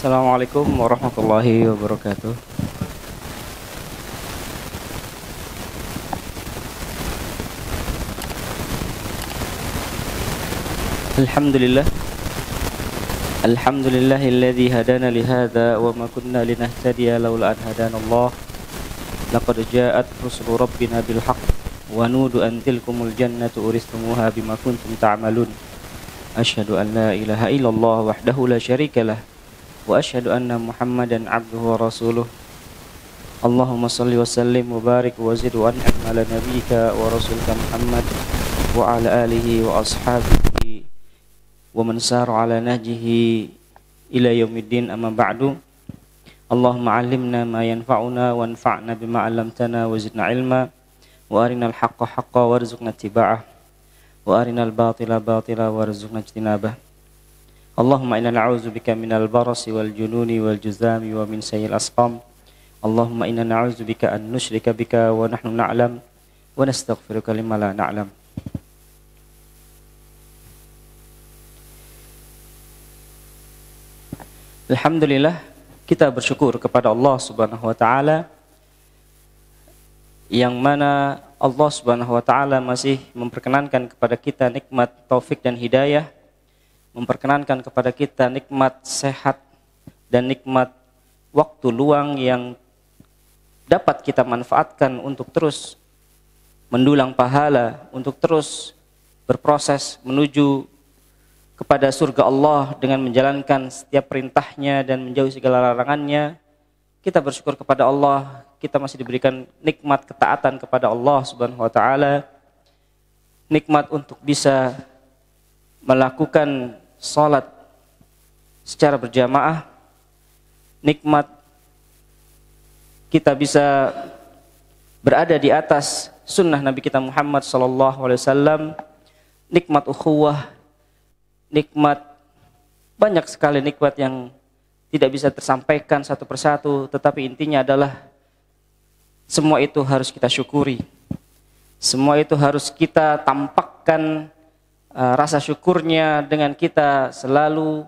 Assalamualaikum warahmatullahi wabarakatuh. Alhamdulillah. Alhamdulillahilladzi hadana li hadza wa ma kunna linahtadiya laula an hadanallah. Laqad ja'at rusulu rabbina bil haqq wa nudu an tilkumul jannatu uristumuha bima kuntum ta'malun. Asyhadu an la ilaha illallah wahdahu la syarikalah wa asyhadu anna Muhammadan abduhu wa rasuluh. Allahumma salli wa sallim wa barik wa zid wa an'im ala nabiyyika wa rasulika Muhammad wa ala alihi wa ashabihi wa man sara ala nahjihi ila yaumiddin, amma ba'du. Allahumma 'allimna ma yanfa'una wanfa'na bima 'allamtana wa zidna ilma wa arinal haqqa haqqan warzuqna ittiba'ah wa arinal batila batila warzuqna ijtinabah. Allahumma inna na'udzubika minal barasi wal jununi wal juzami wa min sayyi'il asqam. Allahumma inna na'udzubika an nusyrika bika wa nahnu na'lam wa nastaghfiruka lima la na'lam. Alhamdulillah, kita bersyukur kepada Allah Subhanahu wa taala yang mana Allah Subhanahu wa taala masih memperkenankan kepada kita nikmat taufik dan hidayah, memperkenankan kepada kita nikmat sehat dan nikmat waktu luang yang dapat kita manfaatkan untuk terus mendulang pahala, untuk terus berproses menuju kepada surga Allah dengan menjalankan setiap perintahnya dan menjauhi segala larangannya. Kita bersyukur kepada Allah, kita masih diberikan nikmat ketaatan kepada Allah Subhanahu wa taala, nikmat untuk bisa melakukan salat secara berjamaah, nikmat kita bisa berada di atas sunnah Nabi kita Muhammad SAW, nikmat ukhuwah, nikmat banyak sekali nikmat yang tidak bisa tersampaikan satu persatu, tetapi intinya adalah semua itu harus kita syukuri, semua itu harus kita tampakkan rasa syukurnya dengan kita selalu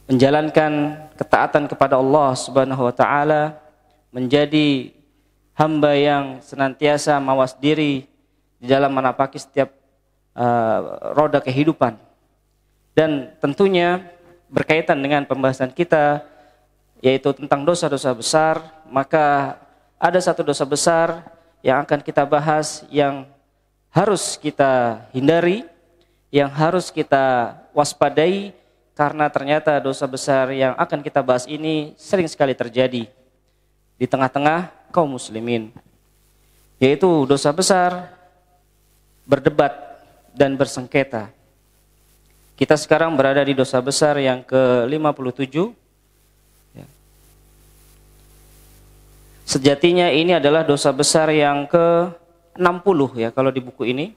menjalankan ketaatan kepada Allah Subhanahu wa taala, menjadi hamba yang senantiasa mawas diri di dalam menapaki setiap roda kehidupan. Dan tentunya berkaitan dengan pembahasan kita yaitu tentang dosa-dosa besar, maka ada satu dosa besar yang akan kita bahas yang harus kita hindari, yang harus kita waspadai, karena ternyata dosa besar yang akan kita bahas ini sering sekali terjadi di tengah-tengah kaum muslimin, yaitu dosa besar berdebat dan bersengketa. Kita sekarang berada di dosa besar yang ke-57. Sejatinya ini adalah dosa besar yang ke-60 ya kalau di buku ini.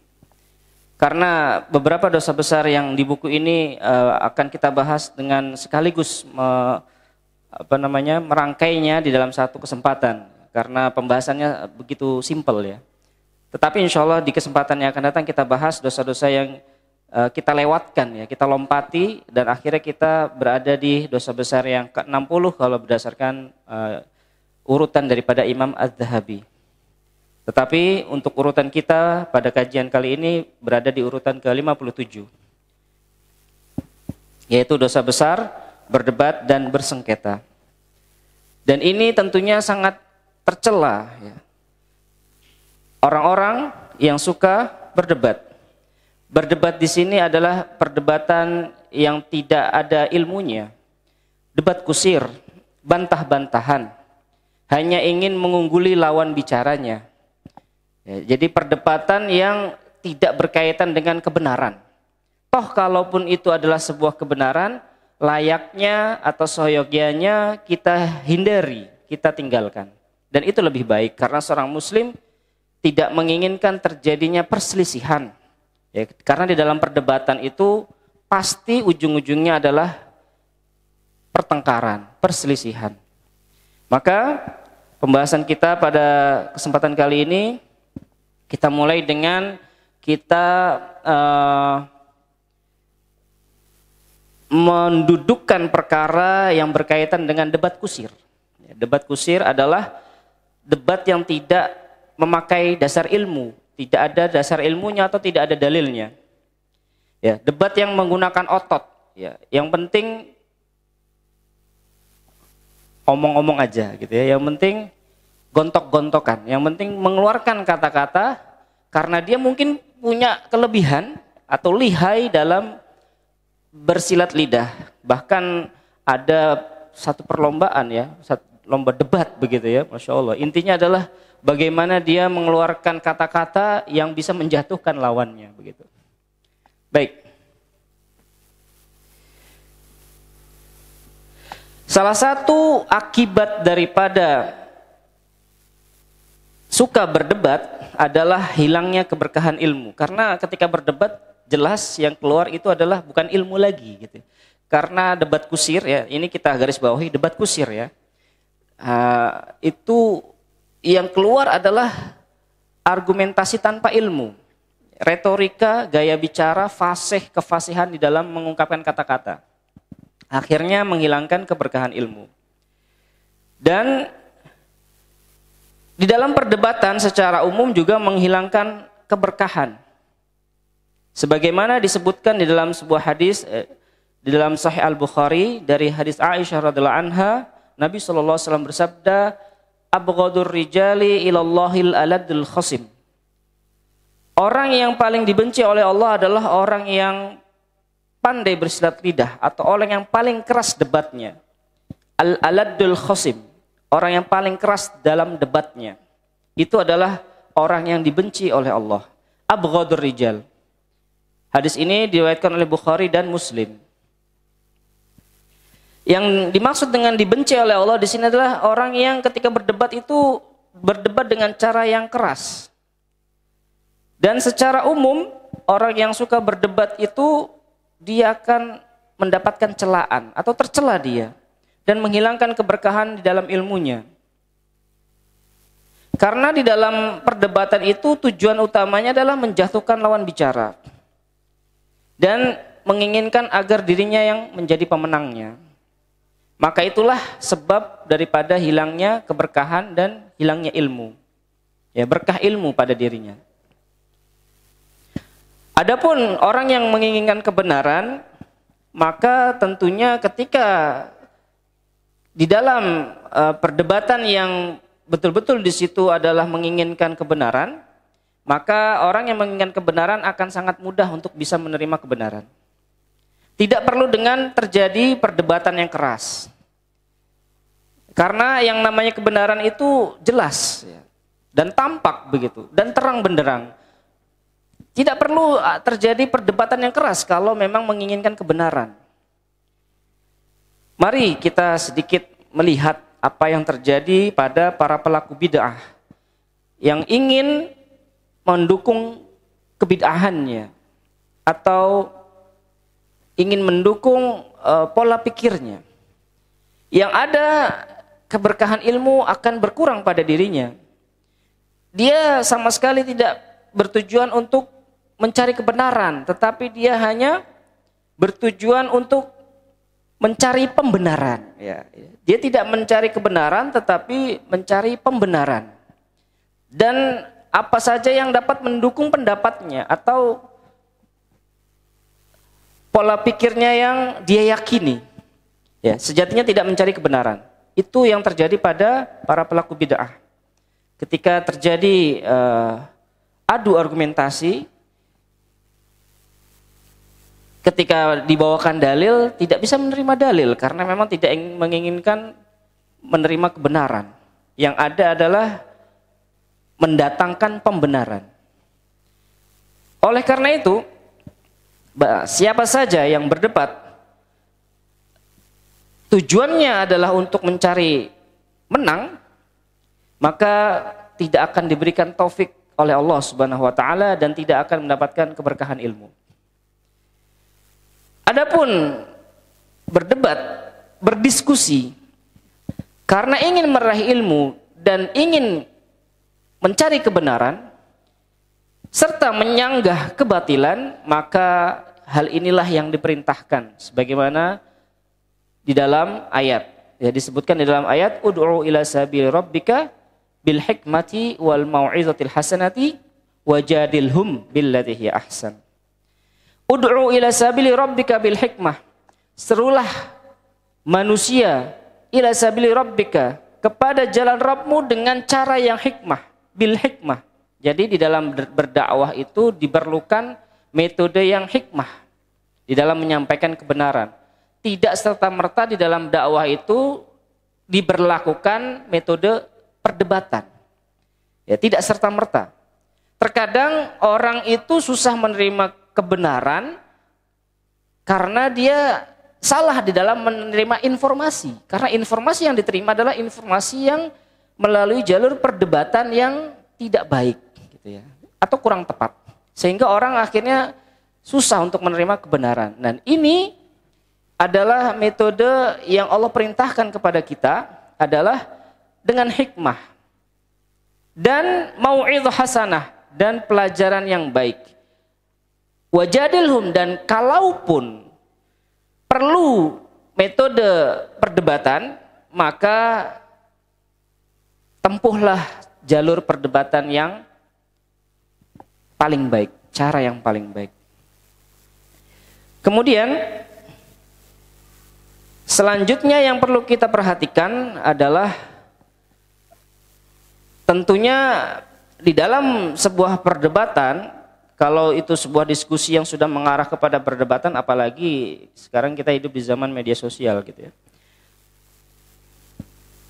Karena beberapa dosa besar yang di buku ini akan kita bahas dengan sekaligus merangkainya di dalam satu kesempatan. Karena pembahasannya begitu simpel ya. Tetapi insya Allah di kesempatan yang akan datang kita bahas dosa-dosa yang kita lewatkan ya, kita lompati dan akhirnya kita berada di dosa besar yang ke-60 kalau berdasarkan urutan daripada Imam Az-Zahabi. Tetapi untuk urutan kita pada kajian kali ini berada di urutan ke-57, yaitu dosa besar, berdebat dan bersengketa. Dan ini tentunya sangat tercela ya. Orang-orang yang suka berdebat. Berdebat di sini adalah perdebatan yang tidak ada ilmunya. Debat kusir, bantah-bantahan, hanya ingin mengungguli lawan bicaranya. Ya, jadi perdebatan yang tidak berkaitan dengan kebenaran. Toh kalaupun itu adalah sebuah kebenaran, layaknya atau seyogyanya kita hindari, kita tinggalkan. Dan itu lebih baik karena seorang muslim tidak menginginkan terjadinya perselisihan. Ya, karena di dalam perdebatan itu pasti ujung-ujungnya adalah pertengkaran, perselisihan. Maka pembahasan kita pada kesempatan kali ini kita mulai dengan kita mendudukkan perkara yang berkaitan dengan debat kusir. Debat kusir adalah debat yang tidak memakai dasar ilmu, tidak ada dasar ilmunya atau tidak ada dalilnya. Ya, debat yang menggunakan otot. Ya, yang penting omong-omong aja gitu ya. Yang penting gontok-gontokan. Yang penting mengeluarkan kata-kata karena dia mungkin punya kelebihan atau lihai dalam bersilat lidah. Bahkan ada satu perlombaan ya, satu lomba debat begitu ya, Masya Allah. Intinya adalah bagaimana dia mengeluarkan kata-kata yang bisa menjatuhkan lawannya begitu. Baik. Salah satu akibat daripada suka berdebat adalah hilangnya keberkahan ilmu. Karena ketika berdebat jelas yang keluar itu adalah bukan ilmu lagi gitu. Karena debat kusir ya, ini kita garis bawahi debat kusir ya. Itu yang keluar adalah argumentasi tanpa ilmu. Retorika, gaya bicara, fasih, kefasihan di dalam mengungkapkan kata-kata. Akhirnya menghilangkan keberkahan ilmu. Dan di dalam perdebatan secara umum juga menghilangkan keberkahan. Sebagaimana disebutkan di dalam sebuah hadis di dalam Sahih Al-Bukhari dari hadis Aisyah radhiyallahu anha, Nabi SAW bersabda, "Abghadur rijali ilallahil aladul khasim." Orang yang paling dibenci oleh Allah adalah orang yang pandai bersilat lidah atau orang yang paling keras debatnya. Al-aladul khasim, orang yang paling keras dalam debatnya. Itu adalah orang yang dibenci oleh Allah. Abghadur rijal. Hadis ini diriwayatkan oleh Bukhari dan Muslim. Yang dimaksud dengan dibenci oleh Allah di sini adalah orang yang ketika berdebat itu berdebat dengan cara yang keras. Dan secara umum orang yang suka berdebat itu dia akan mendapatkan celaan atau tercela dia dan menghilangkan keberkahan di dalam ilmunya. Karena di dalam perdebatan itu tujuan utamanya adalah menjatuhkan lawan bicara dan menginginkan agar dirinya yang menjadi pemenangnya. Maka itulah sebab daripada hilangnya keberkahan dan hilangnya ilmu. Ya, berkah ilmu pada dirinya. Adapun orang yang menginginkan kebenaran, maka tentunya ketika di dalam perdebatan yang betul-betul di situ adalah menginginkan kebenaran, maka orang yang menginginkan kebenaran akan sangat mudah untuk bisa menerima kebenaran. Tidak perlu dengan terjadi perdebatan yang keras. Karena yang namanya kebenaran itu jelas ya, dan tampak begitu dan terang benderang. Tidak perlu terjadi perdebatan yang keras kalau memang menginginkan kebenaran. Mari kita sedikit melihat apa yang terjadi pada para pelaku bid'ah yang ingin mendukung kebid'ahannya atau ingin mendukung pola pikirnya. Yang ada keberkahan ilmu akan berkurang pada dirinya. Dia sama sekali tidak bertujuan untuk mencari kebenaran, tetapi dia hanya bertujuan untuk mencari pembenaran. Ya, dia tidak mencari kebenaran, tetapi mencari pembenaran. Dan apa saja yang dapat mendukung pendapatnya atau pola pikirnya yang dia yakini, ya, sejatinya tidak mencari kebenaran. Itu yang terjadi pada para pelaku bid'ah. Ketika terjadi adu argumentasi, ketika dibawakan dalil, tidak bisa menerima dalil karena memang tidak menginginkan menerima kebenaran. Yang ada adalah mendatangkan pembenaran. Oleh karena itu, siapa saja yang berdebat, tujuannya adalah untuk mencari menang, maka tidak akan diberikan taufik oleh Allah Subhanahu wa taala dan tidak akan mendapatkan keberkahan ilmu. Adapun berdebat, berdiskusi karena ingin meraih ilmu dan ingin mencari kebenaran serta menyanggah kebatilan, maka hal inilah yang diperintahkan sebagaimana di dalam ayat. Ya, disebutkan di dalam ayat ud'u ila sabili rabbika bil hikmati wal mau'izatil hasanati wajadilhum billati hiya ahsan. Ud'u ila sabili rabbika bil hikmah. Serulah manusia ila sabili rabbika, kepada jalan Rabbmu dengan cara yang hikmah, bil hikmah. Jadi di dalam berdakwah itu diperlukan metode yang hikmah di dalam menyampaikan kebenaran. Tidak serta-merta di dalam dakwah itu diberlakukan metode perdebatan. Ya, tidak serta-merta. Terkadang orang itu susah menerima kebenaran karena dia salah di dalam menerima informasi. Karena informasi yang diterima adalah informasi yang melalui jalur perdebatan yang tidak baik, gitu ya, atau kurang tepat. Sehingga orang akhirnya susah untuk menerima kebenaran. Dan ini adalah metode yang Allah perintahkan kepada kita adalah dengan hikmah dan mau'izah hasanah dan pelajaran yang baik. Wajadilhum, dan kalaupun perlu metode perdebatan, maka tempuhlah jalur perdebatan yang paling baik, cara yang paling baik. Kemudian selanjutnya yang perlu kita perhatikan adalah tentunya di dalam sebuah perdebatan, kalau itu sebuah diskusi yang sudah mengarah kepada perdebatan, apalagi sekarang kita hidup di zaman media sosial, gitu ya.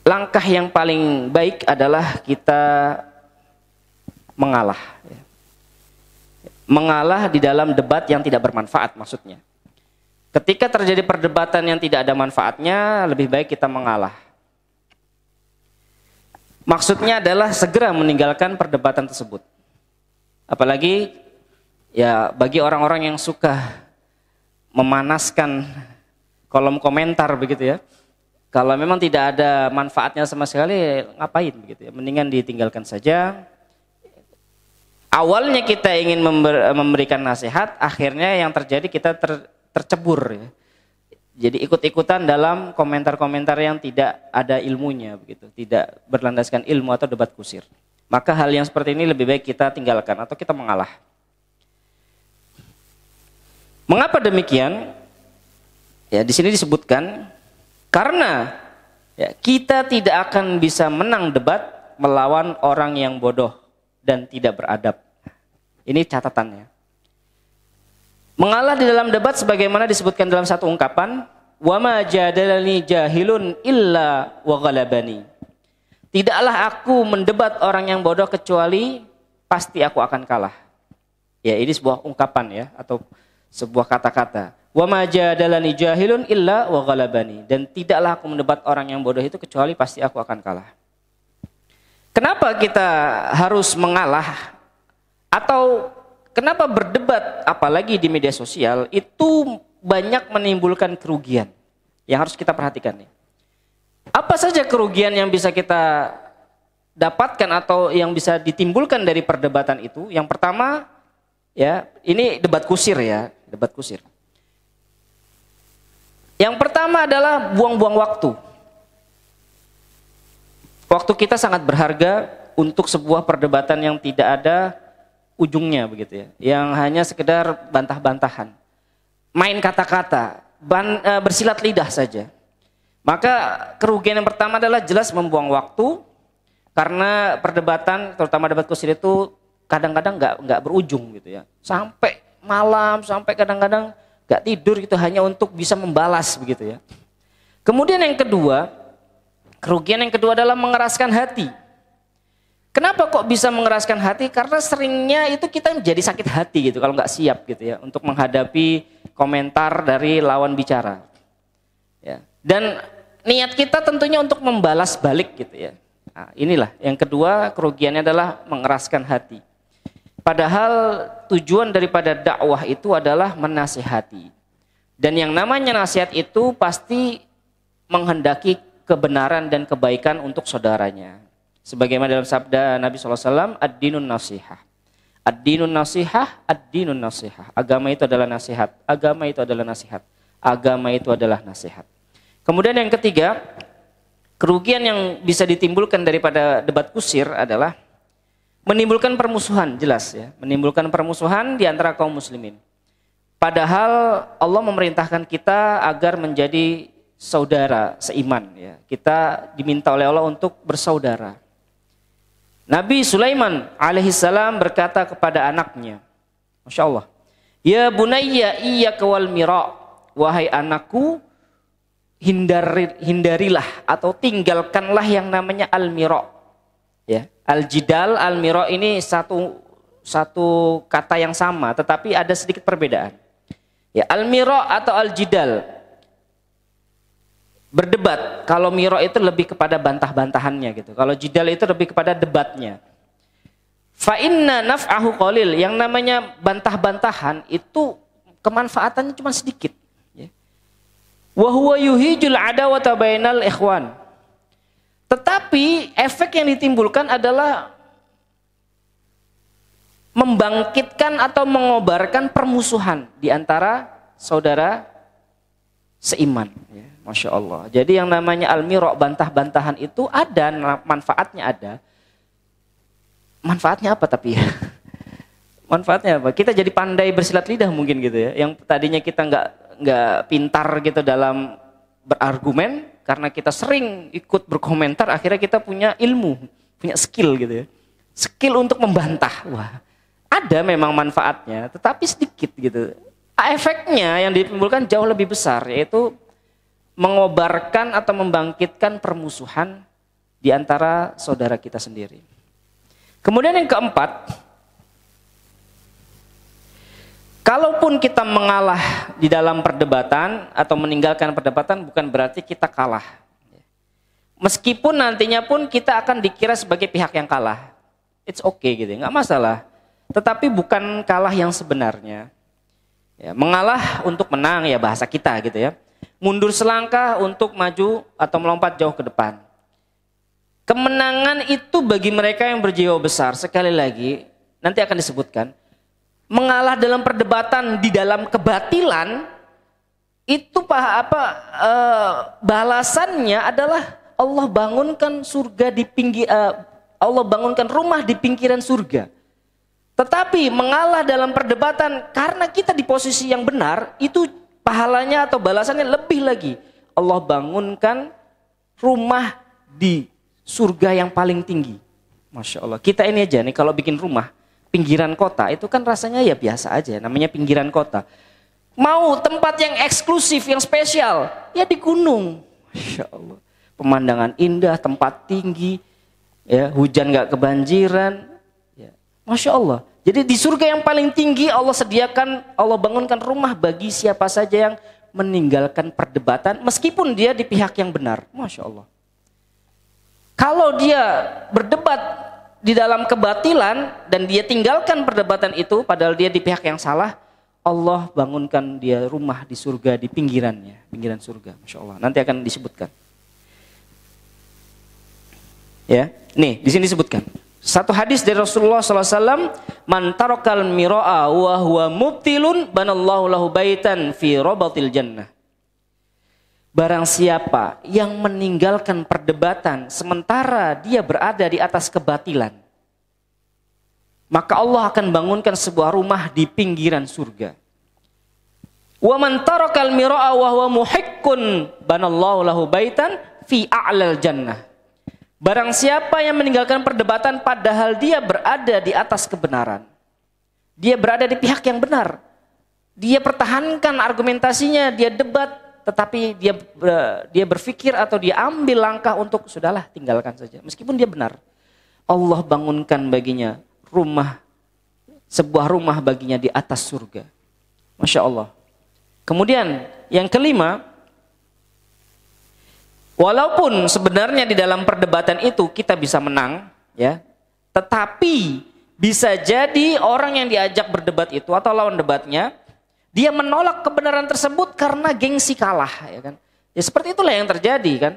Langkah yang paling baik adalah kita mengalah. Ya. Mengalah di dalam debat yang tidak bermanfaat, maksudnya. Ketika terjadi perdebatan yang tidak ada manfaatnya, lebih baik kita mengalah. Maksudnya adalah segera meninggalkan perdebatan tersebut. Apalagi ya bagi orang-orang yang suka memanaskan kolom komentar begitu ya. Kalau memang tidak ada manfaatnya sama sekali, ngapain begitu ya? Mendingan ditinggalkan saja. Awalnya kita ingin memberikan nasihat, akhirnya yang terjadi kita tercebur ya. Jadi ikut-ikutan dalam komentar-komentar yang tidak ada ilmunya begitu, tidak berlandaskan ilmu atau debat kusir. Maka hal yang seperti ini lebih baik kita tinggalkan atau kita mengalah. Mengapa demikian? Ya, di sini disebutkan karena ya, kita tidak akan bisa menang debat melawan orang yang bodoh dan tidak beradab. Ini catatannya. Mengalah di dalam debat sebagaimana disebutkan dalam satu ungkapan, wa ma jadalani jahilun illa wa ghalabani. Tidaklah aku mendebat orang yang bodoh kecuali pasti aku akan kalah. Ya, ini sebuah ungkapan ya, atau sebuah kata-kata. Wa ma jadalani jahilun illa wa ghalabani. Dan tidaklah aku mendebat orang yang bodoh itu kecuali pasti aku akan kalah. Kenapa kita harus mengalah? Atau kenapa berdebat apalagi di media sosial itu banyak menimbulkan kerugian yang harus kita perhatikan nih. Apa saja kerugian yang bisa kita dapatkan atau yang bisa ditimbulkan dari perdebatan itu? Yang pertama, ya, ini debat kusir ya, debat kusir. Yang pertama adalah buang-buang waktu. Waktu kita sangat berharga untuk sebuah perdebatan yang tidak ada ujungnya begitu ya, yang hanya sekedar bantah-bantahan, main kata-kata, bersilat lidah saja. Maka kerugian yang pertama adalah jelas membuang waktu, karena perdebatan, terutama debat kusir itu kadang-kadang nggak berujung gitu ya, sampai malam, sampai kadang-kadang nggak tidur gitu hanya untuk bisa membalas begitu ya. Kemudian yang kedua, kerugian yang kedua adalah mengeraskan hati. Kenapa kok bisa mengeraskan hati? Karena seringnya itu kita menjadi sakit hati gitu kalau nggak siap gitu ya untuk menghadapi komentar dari lawan bicara. Ya. Dan niat kita tentunya untuk membalas balik gitu ya. Nah, inilah yang kedua, kerugiannya adalah mengeraskan hati. Padahal tujuan daripada dakwah itu adalah menasihati. Dan yang namanya nasihat itu pasti menghendaki kebenaran dan kebaikan untuk saudaranya. Sebagaimana dalam sabda Nabi SAW, ad-dinun nasihah. Ad-dinun nasihah, ad-dinun nasihah. Agama itu adalah nasihat. Agama itu adalah nasihat. Agama itu adalah nasihat. Kemudian yang ketiga, kerugian yang bisa ditimbulkan daripada debat kusir adalah menimbulkan permusuhan, jelas ya. Menimbulkan permusuhan di antara kaum muslimin. Padahal Allah memerintahkan kita agar menjadi saudara seiman ya. Kita diminta oleh Allah untuk bersaudara. Nabi Sulaiman alaihissalam berkata kepada anaknya, Masya Allah, Ya bunayya iyyaka wal mira', wahai anakku, hindarilah atau tinggalkanlah yang namanya al-mira'. Ya, al-jidal, al-mira' ini satu kata yang sama, tetapi ada sedikit perbedaan. Ya, al-mira' atau al-jidal, berdebat. Kalau miro itu lebih kepada bantah-bantahannya gitu. Kalau jidal itu lebih kepada debatnya. Fa inna naf'ahu qalil. Yang namanya bantah-bantahan itu kemanfaatannya cuma sedikit. Wa huwa yuhijul adawata bainal ikhwan. Tetapi efek yang ditimbulkan adalah membangkitkan atau mengobarkan permusuhan di antara saudara seiman. Masya Allah. Jadi yang namanya al-miro', bantah-bantahan itu ada, manfaatnya ada. Manfaatnya apa tapi ya? Manfaatnya apa? Kita jadi pandai bersilat lidah mungkin gitu ya. Yang tadinya kita nggak pintar gitu dalam berargumen, karena kita sering ikut berkomentar, akhirnya kita punya ilmu, punya skill gitu ya. Skill untuk membantah. Wah, ada memang manfaatnya, tetapi sedikit gitu. Efeknya yang ditimbulkan jauh lebih besar, yaitu mengobarkan atau membangkitkan permusuhan di antara saudara kita sendiri. Kemudian yang keempat, kalaupun kita mengalah di dalam perdebatan atau meninggalkan perdebatan, bukan berarti kita kalah. Meskipun nantinya pun kita akan dikira sebagai pihak yang kalah. It's okay gitu, nggak masalah. Tetapi bukan kalah yang sebenarnya. Ya, mengalah untuk menang ya bahasa kita gitu ya. Mundur selangkah untuk maju atau melompat jauh ke depan. Kemenangan itu bagi mereka yang berjiwa besar. Sekali lagi, nanti akan disebutkan. Mengalah dalam perdebatan di dalam kebatilan, itu balasannya adalah Allah bangunkan surga di pinggir, Allah bangunkan rumah di pinggiran surga. Tetapi mengalah dalam perdebatan karena kita di posisi yang benar, itu pahalanya atau balasannya lebih lagi. Allah bangunkan rumah di surga yang paling tinggi. Masya Allah. Kita ini aja nih kalau bikin rumah pinggiran kota, itu kan rasanya ya biasa aja. Namanya pinggiran kota. Mau tempat yang eksklusif, yang spesial, ya di gunung. Masya Allah. Pemandangan indah, tempat tinggi, ya hujan gak kebanjiran. Ya. Masya Allah. Jadi di surga yang paling tinggi Allah sediakan, Allah bangunkan rumah bagi siapa saja yang meninggalkan perdebatan meskipun dia di pihak yang benar. Masya Allah. Kalau dia berdebat di dalam kebatilan dan dia tinggalkan perdebatan itu padahal dia di pihak yang salah, Allah bangunkan dia rumah di surga di pinggirannya, pinggiran surga. Masya Allah. Nanti akan disebutkan. Ya, nih di sini disebutkan. Satu hadis dari Rasulullah SAW, man tarakal mira'a wa huwa mubtilun banallahu lahu baitan fi rabatil jannah. Barang siapa yang meninggalkan perdebatan sementara dia berada di atas kebatilan, maka Allah akan bangunkan sebuah rumah di pinggiran surga. Wa man tarakal mira'a wa huwa muhiqqun banallahu lahu baitan fi a'lal jannah. Barang siapa yang meninggalkan perdebatan padahal dia berada di atas kebenaran. Dia berada di pihak yang benar. Dia pertahankan argumentasinya, dia debat, tetapi dia berpikir atau dia ambil langkah untuk sudahlah tinggalkan saja. Meskipun dia benar. Allah bangunkan baginya sebuah rumah baginya di atas surga. Masya Allah. Kemudian yang kelima, walaupun sebenarnya di dalam perdebatan itu kita bisa menang, ya, tetapi bisa jadi orang yang diajak berdebat itu atau lawan debatnya, dia menolak kebenaran tersebut karena gengsi kalah, ya kan? Ya seperti itulah yang terjadi kan.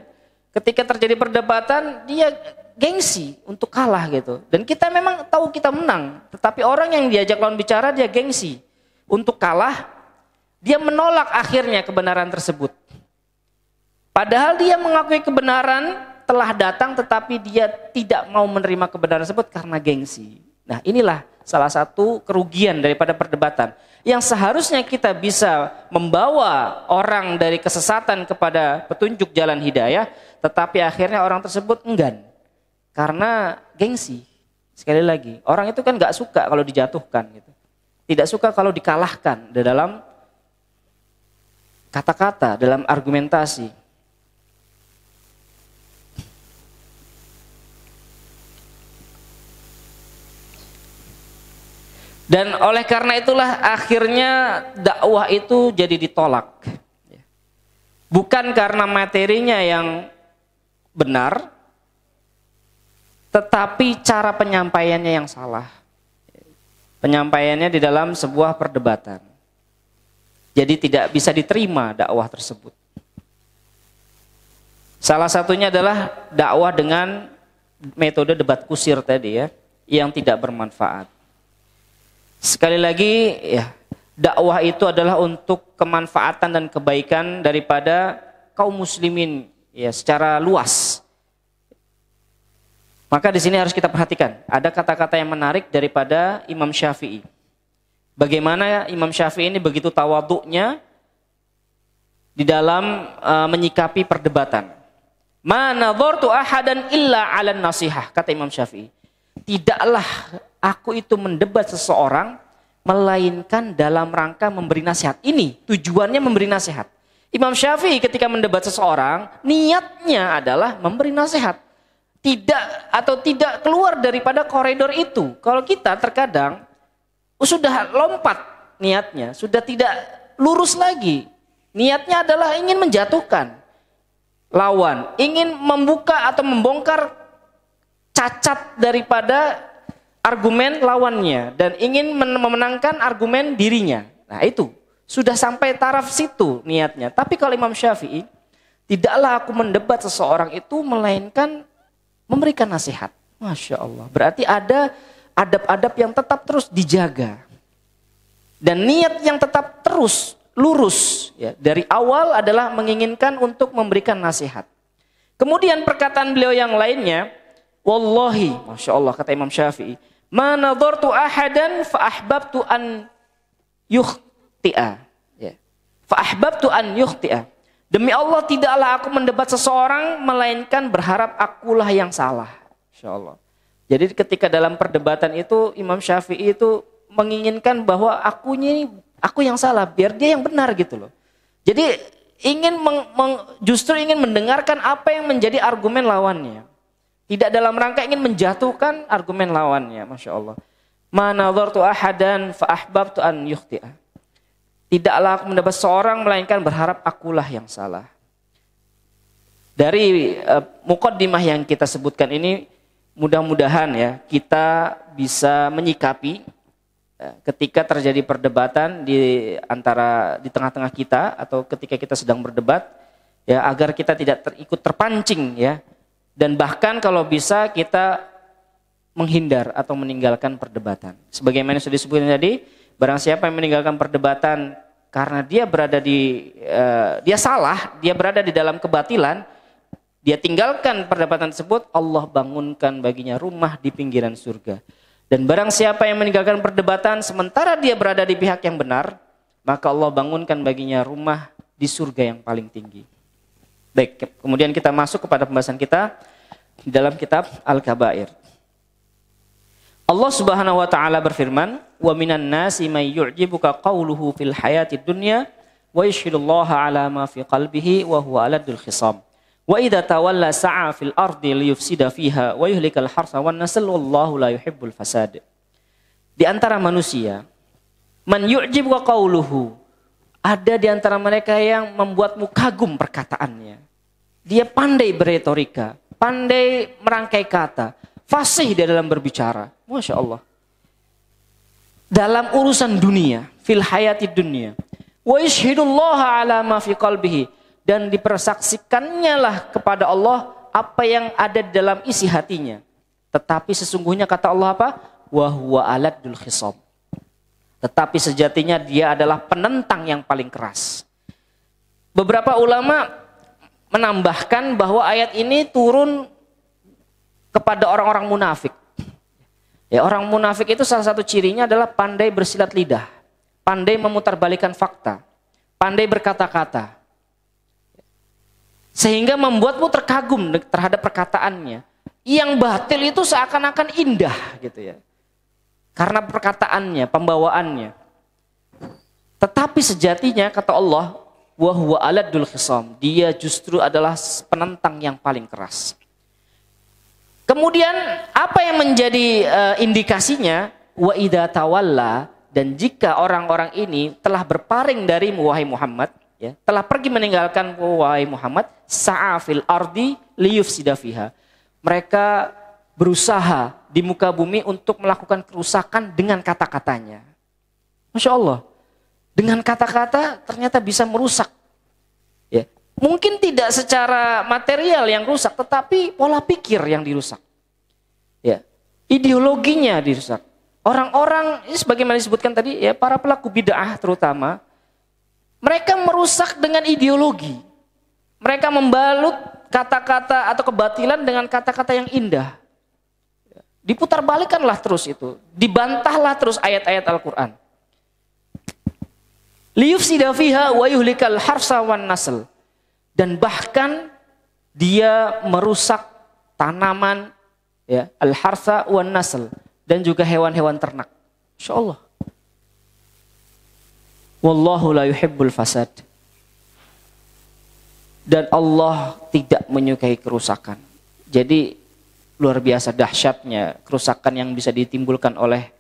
Ketika terjadi perdebatan, dia gengsi untuk kalah gitu. Dan kita memang tahu kita menang, tetapi orang yang diajak lawan bicara dia gengsi untuk kalah, dia menolak akhirnya kebenaran tersebut. Padahal dia mengakui kebenaran telah datang, tetapi dia tidak mau menerima kebenaran tersebut karena gengsi. Nah, inilah salah satu kerugian daripada perdebatan. Yang seharusnya kita bisa membawa orang dari kesesatan kepada petunjuk jalan hidayah, tetapi akhirnya orang tersebut enggan. Karena gengsi. Sekali lagi, orang itu kan gak suka kalau dijatuhkan. Gitu. Tidak suka kalau dikalahkan di dalam kata-kata, dalam argumentasi. Dan oleh karena itulah akhirnya dakwah itu jadi ditolak. Bukan karena materinya yang benar, tetapi cara penyampaiannya yang salah. Penyampaiannya di dalam sebuah perdebatan. Jadi tidak bisa diterima dakwah tersebut. Salah satunya adalah dakwah dengan metode debat kusir tadi ya, yang tidak bermanfaat. Sekali lagi ya, dakwah itu adalah untuk kemanfaatan dan kebaikan daripada kaum muslimin ya secara luas. Maka di sini harus kita perhatikan, ada kata-kata yang menarik daripada Imam Syafi'i. Bagaimana Imam Syafi'i ini begitu tawadhu'nya di dalam menyikapi perdebatan. Ma nadhartu ahadan illa 'alan nasihah, kata Imam Syafi'i. Tidaklah aku itu mendebat seseorang melainkan dalam rangka memberi nasihat. Ini tujuannya memberi nasihat. Imam Syafi'i ketika mendebat seseorang, niatnya adalah memberi nasihat. Tidak keluar daripada koridor itu. Kalau kita terkadang sudah lompat niatnya, sudah tidak lurus lagi. Niatnya adalah ingin menjatuhkan lawan, ingin membuka atau membongkar cacat daripada argumen lawannya dan ingin memenangkan argumen dirinya. Nah, itu sudah sampai taraf situ niatnya. Tapi kalau Imam Syafi'i, tidaklah aku mendebat seseorang itu melainkan memberikan nasihat. Masya Allah. Berarti ada adab-adab yang tetap terus dijaga. Dan niat yang tetap terus lurus ya, dari awal adalah menginginkan untuk memberikan nasihat. Kemudian perkataan beliau yang lainnya, wallahi, Masya Allah, kata Imam Syafi'i, ma nadhartu ahadan fa ahbabtu an yukhti'a. Ya. Fa ahbabtu an yukhti'a. Demi Allah tidaklah aku mendebat seseorang melainkan berharap akulah yang salah. Masya Allah. Jadi ketika dalam perdebatan itu Imam Syafi'i itu menginginkan bahwa aku yang salah, biar dia yang benar gitu loh. Jadi ingin justru ingin mendengarkan apa yang menjadi argumen lawannya. Tidak dalam rangka ingin menjatuhkan argumen lawannya. Masya Allah. Ma nadhartu ahadan fa ahbabtu an yukhti'a. Tidaklah aku mendapat seorang melainkan berharap akulah yang salah. Dari muqaddimah yang kita sebutkan ini, mudah-mudahan ya kita bisa menyikapi ketika terjadi perdebatan di tengah-tengah kita atau ketika kita sedang berdebat ya, agar kita tidak ikut terpancing ya, dan bahkan kalau bisa kita menghindar atau meninggalkan perdebatan. Sebagaimana sudah disebutkan tadi, barang siapa yang meninggalkan perdebatan karena dia dia salah, dia berada di dalam kebatilan, dia tinggalkan perdebatan tersebut, Allah bangunkan baginya rumah di pinggiran surga. Dan barang siapa yang meninggalkan perdebatan sementara dia berada di pihak yang benar, maka Allah bangunkan baginya rumah di surga yang paling tinggi. Baik, kemudian kita masuk kepada pembahasan kita di dalam kitab Al-Kabair. Allah Subhanahu wa taala berfirman, "Wa minan nasi may yu'jibuka qawluhu fil hayatid dunya wa yashhadullaha 'ala ma fi qalbihi wa huwa aladul khisam. Wa idza tawalla sa'a fil ardi liyufsida fiha wa yuhlikal harsa wan nasl wallahu la yuhibbul fasad." Di antara manusia, man yu'jibuka qawluhu, ada di antara mereka yang membuatmu kagum perkataannya. Dia pandai beretorika, pandai merangkai kata, fasih di dalam berbicara. Masya Allah. Dalam urusan dunia, fil hayati dunia. Wa yashhadullaha ala ma fi qalbihi. Dan dipersaksikannya lah kepada Allah apa yang ada di dalam isi hatinya. Tetapi sesungguhnya kata Allah apa? Wa huwa aladul khisam. Tetapi sejatinya dia adalah penentang yang paling keras. Beberapa ulama menambahkan bahwa ayat ini turun kepada orang-orang munafik. Ya, orang munafik itu salah satu cirinya adalah pandai bersilat lidah, pandai memutarbalikan fakta, pandai berkata-kata. Sehingga membuatmu terkagum terhadap perkataannya. Yang batil itu seakan-akan indah gitu ya. Karena perkataannya, pembawaannya. Tetapi sejatinya kata Allah, wa huwa aladul khisam, dia justru adalah penentang yang paling keras. Kemudian apa yang menjadi indikasinya? Wa idza tawalla, dan jika orang-orang ini telah berpaling darimu wahai Muhammad, ya, telah pergi meninggalkan wahai Muhammad, sa'a fil ardi liyufsida fiha. Mereka berusaha di muka bumi untuk melakukan kerusakan dengan kata-katanya. Masya Allah, dengan kata-kata ternyata bisa merusak. Ya. Mungkin tidak secara material yang rusak, tetapi pola pikir yang dirusak. Ya. Ideologinya dirusak. Orang-orang, ini sebagaimana disebutkan tadi, ya, para pelaku bid'ah terutama, mereka merusak dengan ideologi. Mereka membalut kata-kata atau kebatilan dengan kata-kata yang indah. Diputarbalikkanlah terus itu. Dibantahlah terus ayat-ayat Al-Quran. Liyufsida fiha wa yuhlikal harsa wan nasl. Dan bahkan dia merusak tanaman, ya, al-harsa wan nasl, dan juga hewan-hewan ternak. Insyaallah. Wallahu la yuhibbul fasad. Dan Allah tidak menyukai kerusakan. Jadi luar biasa dahsyatnya kerusakan yang bisa ditimbulkan oleh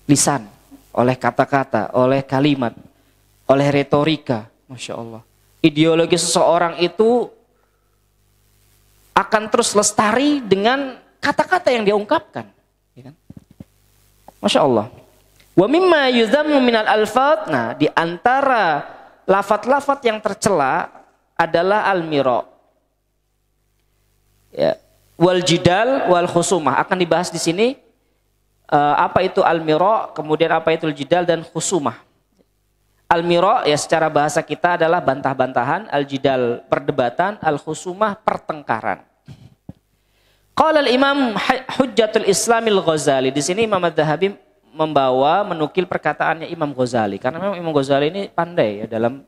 lisan, oleh kata-kata, oleh kalimat, oleh retorika. Masya Allah. Ideologi seseorang itu akan terus lestari dengan kata-kata yang dia ungkapkan. Masya Allah. Wa mimma yuzammu minal alfat. Nah, di antara lafat-lafat yang tercela adalah al-mira. Ya. Wal jidal wal khusumah. Akan dibahas di sini apa itu al-mira, kemudian apa itu al-jidal dan khusumah. Al-mira ya secara bahasa kita adalah bantah-bantahan, al-jidal perdebatan, al-khusumah pertengkaran. Qala al-Imam Hujjatul Islamil Ghazali. Di sini Imam Adz-Dzahabi menukil perkataannya Imam Ghazali, karena memang Imam Ghazali ini pandai ya dalam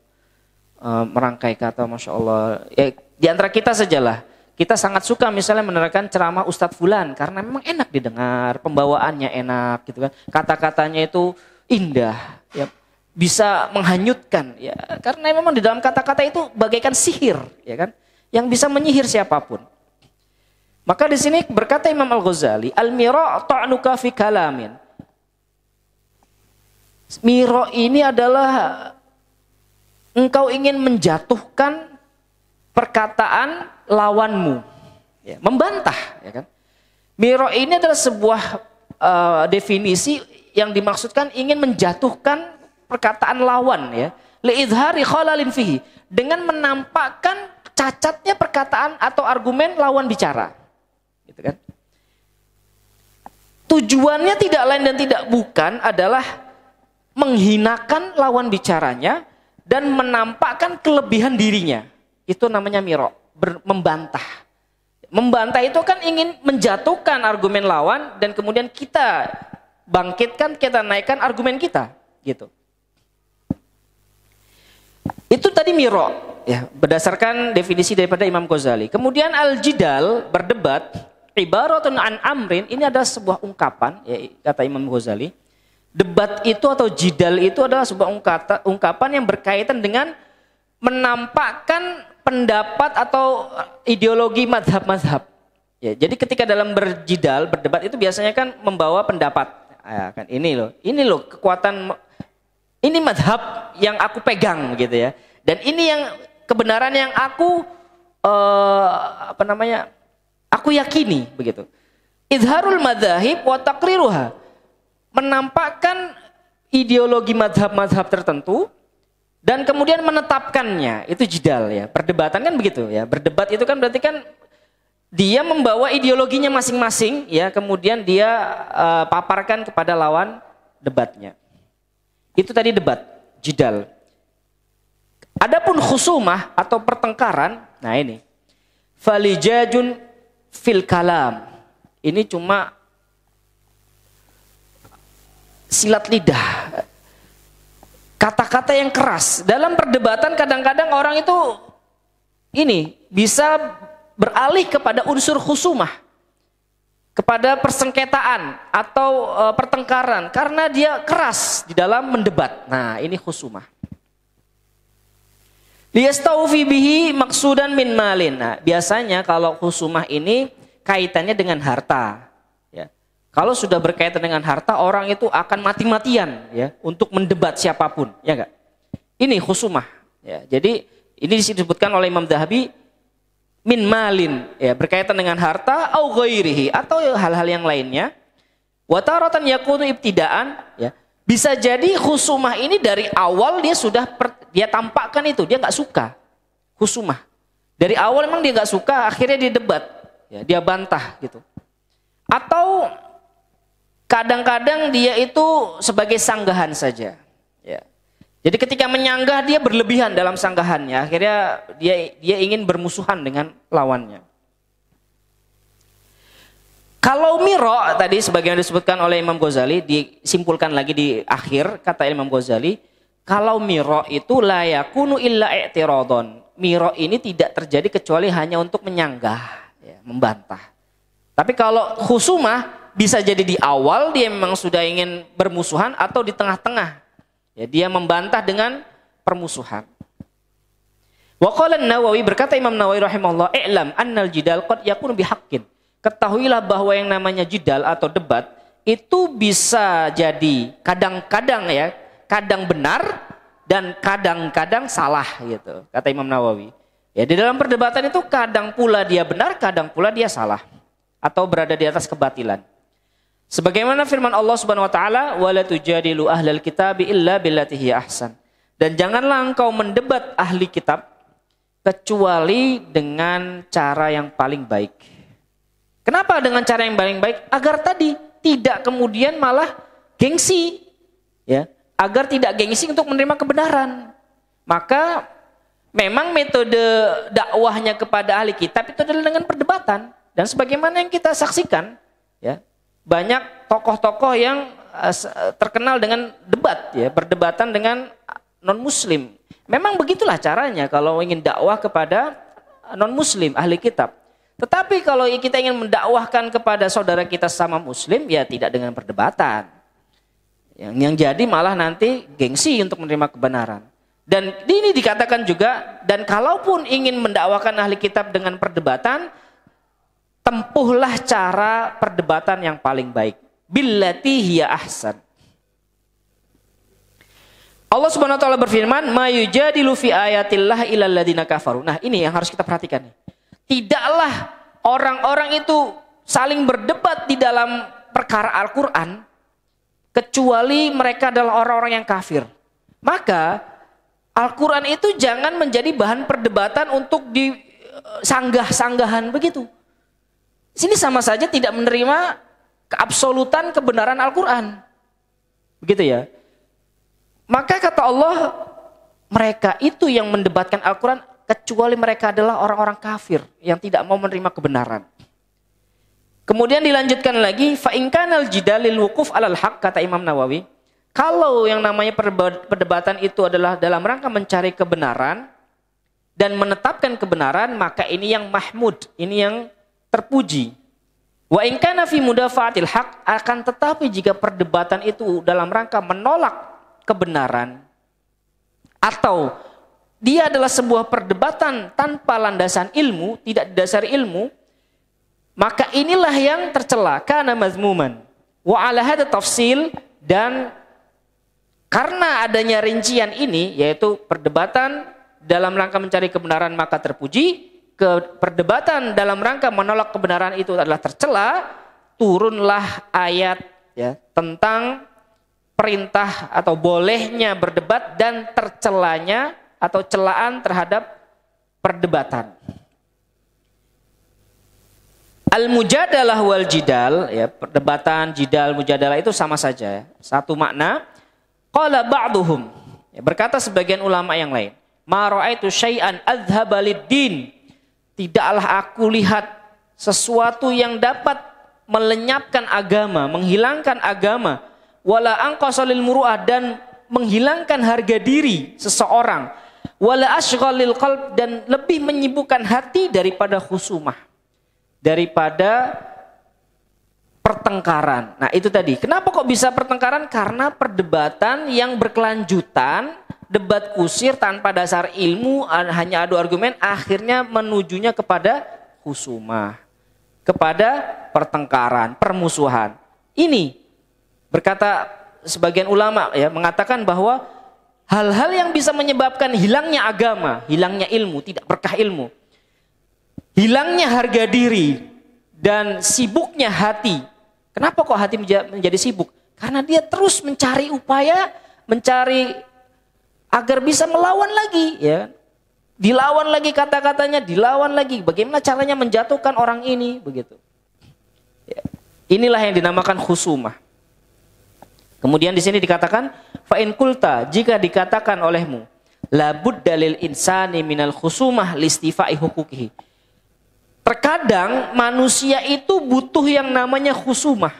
merangkai kata, Masya Allah. Ya, di antara kita sajalah, kita sangat suka misalnya menerangkan ceramah Ustadz Fulan, karena memang enak didengar, pembawaannya enak gitu kan, kata-katanya itu indah, ya, bisa menghanyutkan, ya, karena memang di dalam kata-kata itu bagaikan sihir, ya kan, yang bisa menyihir siapapun. Maka di sini berkata Imam Al-Ghazali, al-mira' ta'nuka fi kalamin. Miro ini adalah engkau ingin menjatuhkan perkataan lawanmu, ya, membantah, ya kan? Miro ini adalah sebuah definisi yang dimaksudkan ingin menjatuhkan perkataan lawan, ya, li'idhari khalalin fihi, dengan menampakkan cacatnya perkataan atau argumen lawan bicara, gitu kan? Tujuannya tidak lain dan tidak bukan adalah menghinakan lawan bicaranya dan menampakkan kelebihan dirinya. Itu namanya miro, membantah. Membantah itu kan ingin menjatuhkan argumen lawan dan kemudian kita bangkitkan, kita naikkan argumen kita, gitu. Itu tadi miro, ya, berdasarkan definisi daripada Imam Ghazali. Kemudian al-jidal, berdebat, ibaratun an amrin, ini adalah sebuah ungkapan, ya, kata Imam Ghazali. Debat itu atau jidal itu adalah sebuah ungkapan yang berkaitan dengan menampakkan pendapat atau ideologi madhab-madhab. Ya, jadi ketika dalam berjidal, berdebat itu biasanya kan membawa pendapat. Ya, kan, ini loh kekuatan, ini madhab yang aku pegang gitu ya. Dan ini yang kebenaran yang aku aku yakini begitu. Idharul madzahib wa taqriruha. Menampakkan ideologi madhab-madhab tertentu dan kemudian menetapkannya, itu jidal ya. Perdebatan kan begitu ya. Berdebat itu kan berarti kan dia membawa ideologinya masing-masing ya, kemudian dia paparkan kepada lawan debatnya. Itu tadi debat, jidal. Adapun khusumah atau pertengkaran, nah ini falijajun fil kalam. Ini cuma silat lidah. Kata-kata yang keras. Dalam perdebatan kadang-kadang orang itu ini bisa beralih kepada unsur khusumah, kepada persengketaan atau pertengkaran karena dia keras di dalam mendebat. Nah, ini khusumah. Liyastawfi bihi maksudan min malin. Nah, biasanya kalau khusumah ini kaitannya dengan harta. Ya. Kalau sudah berkaitan dengan harta, orang itu akan mati-matian ya untuk mendebat siapapun, ya enggak? Ini khusumah. Ya. Jadi ini disebutkan oleh Imam Dhahabi min malin, ya, berkaitan dengan harta au ghairihi atau hal-hal yang lainnya. Wa taratan yakunu ibtidaan, ya. Bisa jadi khusumah ini dari awal dia sudah dia tampakkan itu, dia nggak suka khusumah. Dari awal memang dia nggak suka, akhirnya dia debat, ya, dia bantah gitu. Atau kadang-kadang dia itu sebagai sanggahan saja, ya. Jadi ketika menyanggah dia berlebihan dalam sanggahannya, akhirnya dia ingin bermusuhan dengan lawannya. Kalau miro tadi sebagaimana disebutkan oleh Imam Ghazali, disimpulkan lagi di akhir kata Imam Ghazali, kalau miro itu la yakunu illa i'tiradun. Miro ini tidak terjadi kecuali hanya untuk menyanggah, ya, membantah. Tapi kalau khusumah bisa jadi di awal dia memang sudah ingin bermusuhan atau di tengah-tengah. Ya, dia membantah dengan permusuhan. Wa qala an-Nawawi, berkata Imam Nawawi rahimahullah, "I'lam annal jidal qad yakunu bihaqqin." Ketahuilah bahwa yang namanya jidal atau debat itu bisa jadi kadang-kadang ya, kadang benar dan kadang-kadang salah gitu, kata Imam Nawawi. Ya, di dalam perdebatan itu kadang pula dia benar, kadang pula dia salah atau berada di atas kebatilan. Sebagaimana firman Allah Subhanahu wa taala, "Wala tujadilu ahlal kitabi illa billati hiya ahsan." Dan janganlah engkau mendebat ahli kitab kecuali dengan cara yang paling baik. Kenapa dengan cara yang paling baik? Agar tadi tidak kemudian malah gengsi, ya, agar tidak gengsi untuk menerima kebenaran. Maka memang metode dakwahnya kepada ahli kitab itu adalah dengan perdebatan. Dan sebagaimana yang kita saksikan, ya, banyak tokoh-tokoh yang terkenal dengan debat, ya, perdebatan dengan non-muslim. Memang begitulah caranya kalau ingin dakwah kepada non-muslim, ahli kitab. Tetapi kalau kita ingin mendakwahkan kepada saudara kita sama muslim, ya tidak dengan perdebatan. Yang jadi malah nanti gengsi untuk menerima kebenaran. Dan ini dikatakan juga, dan kalaupun ingin mendakwahkan ahli kitab dengan perdebatan, tempuhlah cara perdebatan yang paling baik. Billati hiya ahsan. Allah Subhanahu wa taala berfirman, "Ma yujadilu fi ayatillah illal ladzina kafaru." Nah, ini yang harus kita perhatikan nih. Tidaklah orang-orang itu saling berdebat di dalam perkara Al-Qur'an kecuali mereka adalah orang-orang yang kafir. Maka Al-Qur'an itu jangan menjadi bahan perdebatan untuk disanggah-sanggahan begitu. Sini sama saja tidak menerima keabsolutan kebenaran Al-Qur'an. Begitu ya. Maka kata Allah, mereka itu yang mendebatkan Al-Qur'an kecuali mereka adalah orang-orang kafir yang tidak mau menerima kebenaran. Kemudian dilanjutkan lagi, fa in kanal jidalil wuquf alal haq, kata Imam Nawawi, kalau yang namanya perdebatan itu adalah dalam rangka mencari kebenaran dan menetapkan kebenaran, maka ini yang mahmud, ini yang terpuji. Wa in kana fi mudafa'atil haq, akan tetapi jika perdebatan itu dalam rangka menolak kebenaran atau dia adalah sebuah perdebatan tanpa landasan ilmu, tidak didasari ilmu, maka inilah yang tercela, kana mazmuman. Wa ala hadza tafsil, dan karena adanya rincian ini, yaitu perdebatan dalam rangka mencari kebenaran maka terpuji, perdebatan dalam rangka menolak kebenaran itu adalah tercela, turunlah ayat, ya, tentang perintah atau bolehnya berdebat dan tercelanya atau celaan terhadap perdebatan. Al-mujadalah wal jidal, ya, perdebatan, jidal, mujadalah itu sama saja, ya. Satu makna. Qala ba'duhum, ya, berkata sebagian ulama yang lain, ma ra'aitu syai'an adhhaba lid-din. Tidaklah aku lihat sesuatu yang dapat melenyapkan agama, menghilangkan agama, wala anqasa lil muru'ah, dan menghilangkan harga diri seseorang, wala asghalil qalb, dan lebih menyibukkan hati daripada khusumah, daripada pertengkaran. Nah itu tadi, kenapa kok bisa pertengkaran? Karena perdebatan yang berkelanjutan, debat kusir tanpa dasar ilmu, hanya adu argumen, akhirnya menujunya kepada khusumah, kepada pertengkaran, permusuhan. Ini berkata sebagian ulama, ya, mengatakan bahwa hal-hal yang bisa menyebabkan hilangnya agama, hilangnya ilmu, tidak berkah ilmu, hilangnya harga diri, dan sibuknya hati. Kenapa kok hati menjadi sibuk? Karena dia terus mencari upaya, mencari agar bisa melawan lagi, ya. Dilawan lagi kata-katanya, dilawan lagi. Bagaimana caranya menjatuhkan orang ini, begitu. Ya. Inilah yang dinamakan khusumah. Kemudian di sini dikatakan, fa in qulta, jika dikatakan olehmu, la budda lil insani minal khusumah listifai huquqihi. Terkadang manusia itu butuh yang namanya khusumah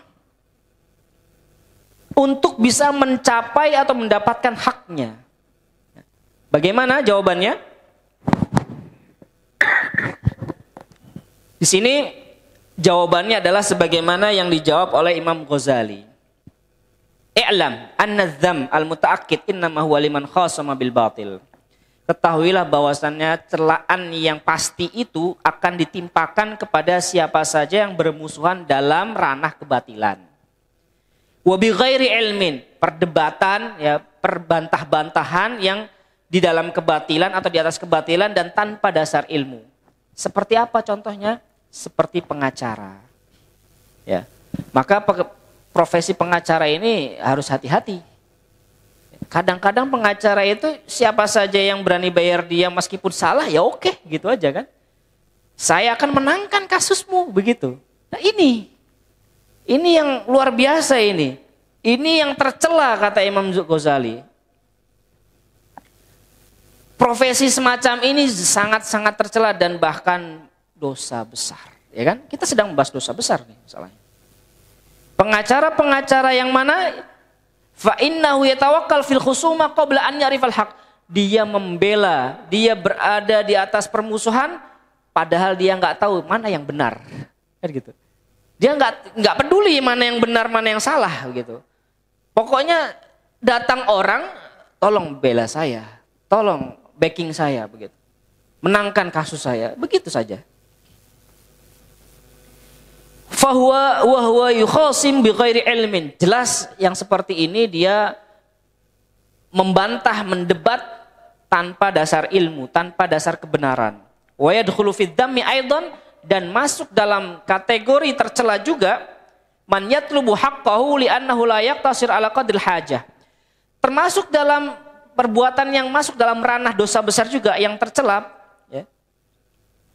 untuk bisa mencapai atau mendapatkan haknya. Bagaimana jawabannya? Di sini jawabannya adalah sebagaimana yang dijawab oleh Imam Ghazali. I'lam anna dzam al-muta'akkid innama huwa liman khasama bil batil. Ketahuilah bahwasannya celaan yang pasti itu akan ditimpakan kepada siapa saja yang bermusuhan dalam ranah kebatilan. Wa bi ghairi ilmin, perdebatan, ya, perbantah-bantahan yang di dalam kebatilan atau di atas kebatilan dan tanpa dasar ilmu. Seperti apa contohnya? Seperti pengacara. Ya. Maka profesi pengacara ini harus hati-hati. Kadang-kadang pengacara itu siapa saja yang berani bayar dia meskipun salah, ya oke, gitu aja kan. Saya akan menangkan kasusmu, begitu. Nah ini yang luar biasa ini. Ini yang tercela, kata Imam Ghazali. Profesi semacam ini sangat-sangat tercela dan bahkan dosa besar, ya kan? Kita sedang membahas dosa besar nih masalahnya. Pengacara-pengacara yang mana fa innahu yatawakkal fil khusuma qabla an ya'rifal haq. Dia membela, dia berada di atas permusuhan padahal dia nggak tahu mana yang benar. Kan gitu. Dia nggak peduli mana yang benar, mana yang salah gitu. Pokoknya datang orang, tolong bela saya, tolong backing saya, begitu. Menangkan kasus saya, begitu saja. Fahuwa wa huwa yukhasim bi ghairi ilmin. Jelas yang seperti ini dia membantah, mendebat tanpa dasar ilmu, tanpa dasar kebenaran. Wa yadkhulu fi dzammi aidan, dan masuk dalam kategori tercela juga man yatlubu haqqahu li'annahu la yaqtasir ala qadril hajah. Termasuk dalam perbuatan yang masuk dalam ranah dosa besar juga yang tercela, ya.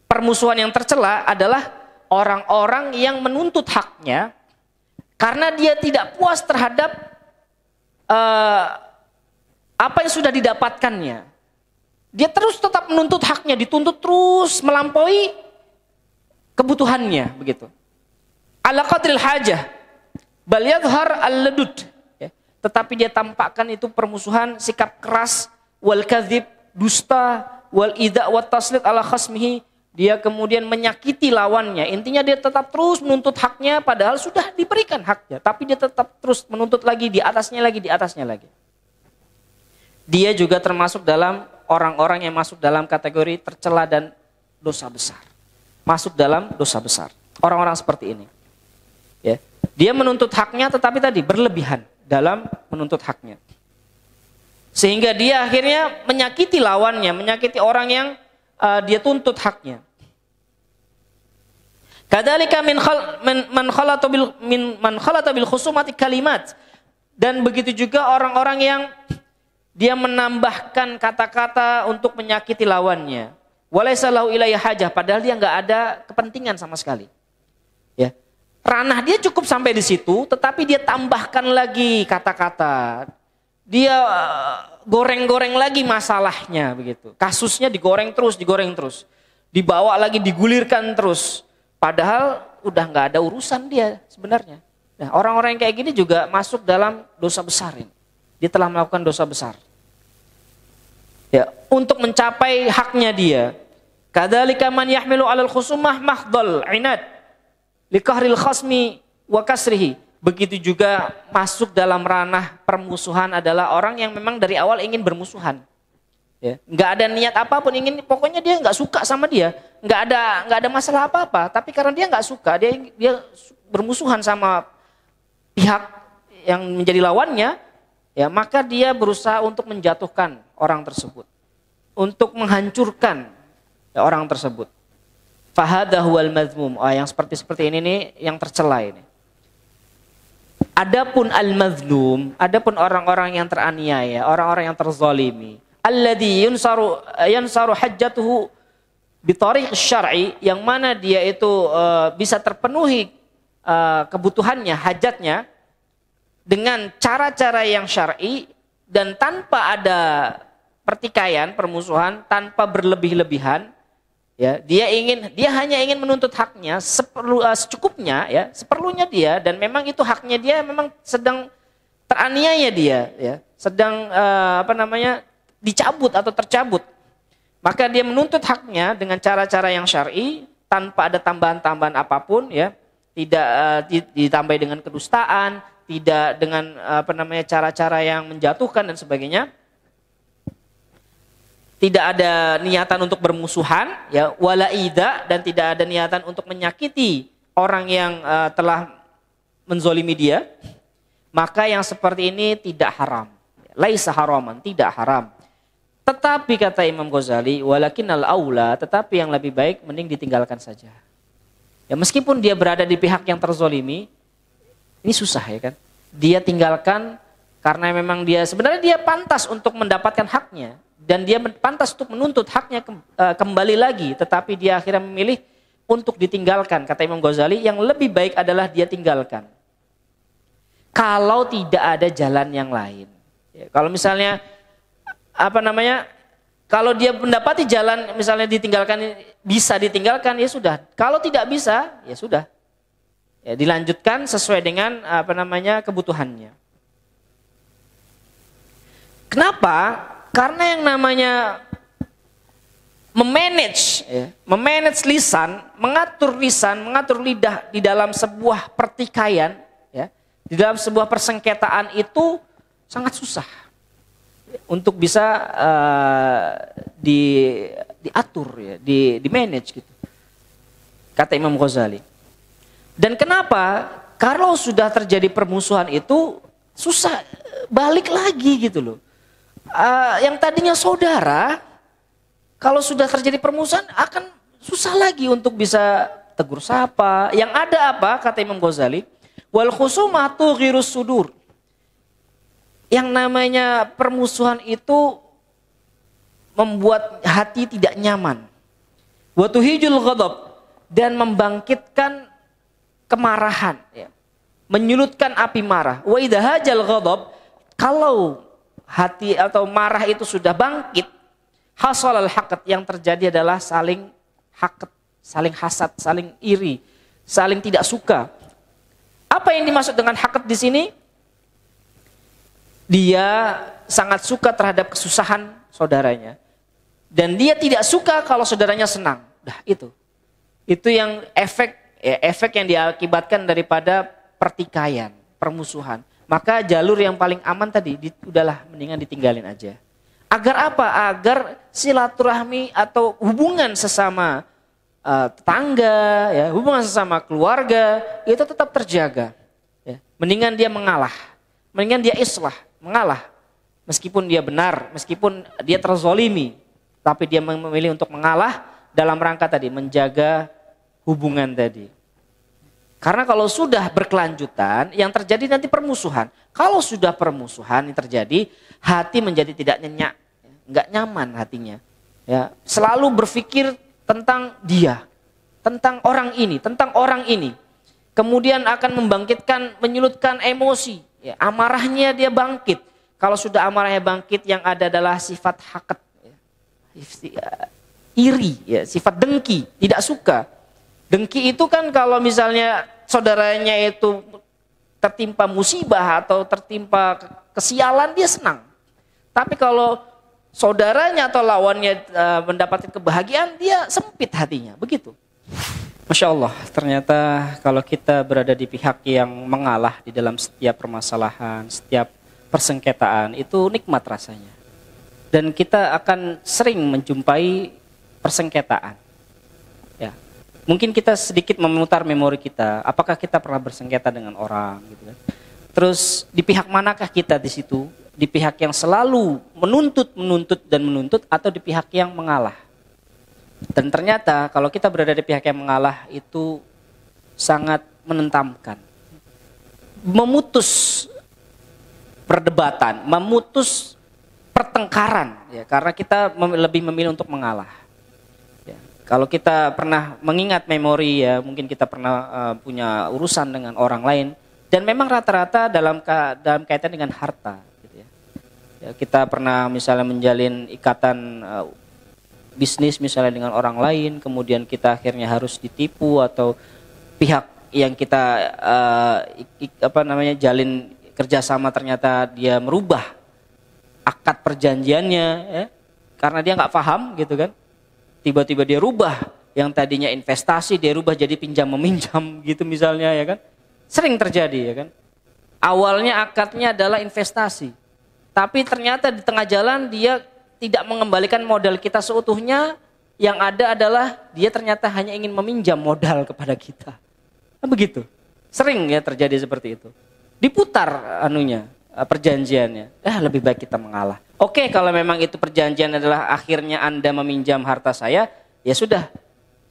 Permusuhan yang tercela adalah orang-orang yang menuntut haknya karena dia tidak puas terhadap apa yang sudah didapatkannya. Dia terus tetap menuntut haknya, dituntut terus melampaui kebutuhannya, begitu. Ala qadril hajah bal yadhhar al-ladud, ya. Tetapi dia tampakkan itu permusuhan, sikap keras, wal kadzib, dusta, wal idza' wat taslit ala khasmihi. Dia kemudian menyakiti lawannya. Intinya dia tetap terus menuntut haknya padahal sudah diberikan haknya. Tapi dia tetap terus menuntut lagi, di atasnya lagi, di atasnya lagi. Dia juga termasuk dalam orang-orang yang masuk dalam kategori tercela dan dosa besar. Masuk dalam dosa besar. Orang-orang seperti ini. Ya. Dia menuntut haknya tetapi tadi berlebihan dalam menuntut haknya. Sehingga dia akhirnya menyakiti lawannya, menyakiti orang yang dia tuntut haknya. Kadzalika man khalata bil khusumati kalimat. Dan begitu juga orang-orang yang dia menambahkan kata-kata untuk menyakiti lawannya. Walaysa lahu ilayya hajah, padahal dia nggak ada kepentingan sama sekali. Ya. Ranah dia cukup sampai di situ, tetapi dia tambahkan lagi kata-kata. Dia goreng-goreng lagi masalahnya begitu. Kasusnya digoreng terus. Dibawa lagi, digulirkan terus. Padahal udah nggak ada urusan dia sebenarnya. Nah, orang-orang yang kayak gini juga masuk dalam dosa besar ini. Dia telah melakukan dosa besar. Ya, untuk mencapai haknya dia. Kadzalika man yahmilu 'alal khusumah mahdal 'inad likahril khasmi wa kasrihi. Begitu juga masuk dalam ranah permusuhan adalah orang yang memang dari awal ingin bermusuhan. Ya, nggak ada niat apapun, pokoknya dia nggak suka sama dia, nggak ada masalah apa-apa. Tapi karena dia nggak suka, dia bermusuhan sama pihak yang menjadi lawannya, ya maka dia berusaha untuk menjatuhkan orang tersebut, untuk menghancurkan orang tersebut. Fahadha huwal mazmum. Yang seperti ini nih yang tercela ini. Adapun al-mazlum, adapun orang-orang yang teraniaya, orang-orang yang terzalimi, alladzi yansaru hajjatuhu bi tariq syar'i, yang mana dia itu bisa terpenuhi kebutuhannya, hajatnya dengan cara-cara yang syar'i dan tanpa ada pertikaian, permusuhan, tanpa berlebih-lebihan. Ya, dia hanya ingin menuntut haknya secukupnya, ya, seperlunya dia, dan memang itu haknya dia, memang sedang teraniaya dia, ya, sedang dicabut atau tercabut. Maka dia menuntut haknya dengan cara-cara yang syar'i tanpa ada tambahan-tambahan apapun, ya. Tidak ditambah dengan kedustaan, tidak dengan cara-cara yang menjatuhkan dan sebagainya. Tidak ada niatan untuk bermusuhan, ya, wala ida, dan tidak ada niatan untuk menyakiti orang yang telah menzolimi dia. Maka yang seperti ini tidak haram. Laisa haraman, tidak haram. Tetapi kata Imam Ghazali, walakinnal aula, tetapi yang lebih baik mending ditinggalkan saja. Ya, meskipun dia berada di pihak yang terzolimi, ini susah, ya kan? Dia tinggalkan karena memang dia sebenarnya dia pantas untuk mendapatkan haknya. Dan dia pantas untuk menuntut haknya kembali lagi. Tetapi dia akhirnya memilih untuk ditinggalkan. Kata Imam Ghazali, yang lebih baik adalah dia tinggalkan. Kalau tidak ada jalan yang lain. Ya, kalau misalnya, kalau dia mendapati jalan misalnya ditinggalkan, bisa ditinggalkan, ya sudah. Kalau tidak bisa, ya sudah. Ya, dilanjutkan sesuai dengan kebutuhannya. Kenapa? Karena yang namanya memanage lisan, mengatur lidah di dalam sebuah pertikaian, ya, di dalam sebuah persengketaan itu sangat susah untuk bisa diatur, ya, di manage gitu. Kata Imam Ghazali. Dan kenapa? Kalau sudah terjadi permusuhan itu susah balik lagi gitu loh. Yang tadinya saudara, kalau sudah terjadi permusuhan akan susah lagi untuk bisa tegur sapa. Yang ada apa? Kata Imam Ghazali, wal khusumah tughirus sudur. Yang namanya permusuhan itu membuat hati tidak nyaman. Wa tuhijul ghadab, dan membangkitkan kemarahan, ya. Menyulutkan api marah. Wa idza hajal ghadab, kalau hati atau marah itu sudah bangkit, hasalal haqad, yang terjadi adalah saling haqad, saling hasad, saling iri, saling tidak suka. Apa yang dimaksud dengan haqad di sini? Dia sangat suka terhadap kesusahan saudaranya, dan dia tidak suka kalau saudaranya senang. Dah itu yang efek yang diakibatkan daripada pertikaian, permusuhan. Maka jalur yang paling aman tadi, udahlah mendingan ditinggalin aja. Agar apa? Agar silaturahmi atau hubungan sesama tetangga, ya, hubungan sesama keluarga itu tetap terjaga. Ya. Mendingan dia mengalah, mendingan dia islah, mengalah. Meskipun dia benar, meskipun dia terzolimi, tapi dia memilih untuk mengalah dalam rangka tadi menjaga hubungan tadi. Karena kalau sudah berkelanjutan, yang terjadi nanti permusuhan. Kalau sudah permusuhan yang terjadi, hati menjadi tidak nyenyak, nggak nyaman hatinya. Ya, selalu berpikir tentang dia, tentang orang ini. Kemudian akan membangkitkan, menyulutkan emosi. Ya, amarahnya dia bangkit. Kalau sudah amarahnya bangkit, yang ada adalah sifat hakat, iri, ya, sifat dengki, tidak suka. Dengki itu kan kalau misalnya saudaranya itu tertimpa musibah atau tertimpa kesialan, dia senang. Tapi kalau saudaranya atau lawannya mendapatkan kebahagiaan, dia sempit hatinya, begitu. Masya Allah, ternyata kalau kita berada di pihak yang mengalah di dalam setiap permasalahan, setiap persengketaan, itu nikmat rasanya. Dan kita akan sering menjumpai persengketaan. Ya, mungkin kita sedikit memutar memori kita, apakah kita pernah bersengketa dengan orang, gitu kan? Terus di pihak manakah kita di situ? Di pihak yang selalu menuntut, atau di pihak yang mengalah? Dan ternyata kalau kita berada di pihak yang mengalah itu sangat menentamkan. Memutus perdebatan, memutus pertengkaran, ya, karena kita lebih memilih untuk mengalah. Ya, kalau kita pernah mengingat memori, ya, mungkin kita pernah punya urusan dengan orang lain, dan memang rata-rata dalam kaitan dengan harta. Gitu ya. Ya, kita pernah misalnya menjalin ikatan bisnis misalnya dengan orang lain, kemudian kita akhirnya harus ditipu, atau pihak yang kita jalin kerjasama ternyata dia merubah akad perjanjiannya, ya, karena dia nggak paham, gitu kan? Tiba-tiba dia rubah yang tadinya investasi, dia rubah jadi pinjam meminjam, gitu misalnya, ya kan? Sering terjadi, ya kan? Awalnya akadnya adalah investasi, tapi ternyata di tengah jalan dia tidak mengembalikan modal kita seutuhnya, yang ada adalah dia ternyata hanya ingin meminjam modal kepada kita. Nah, begitu. Sering ya terjadi seperti itu. Diputar perjanjiannya. Lebih baik kita mengalah. Oke, kalau memang itu perjanjian adalah akhirnya Anda meminjam harta saya, ya sudah,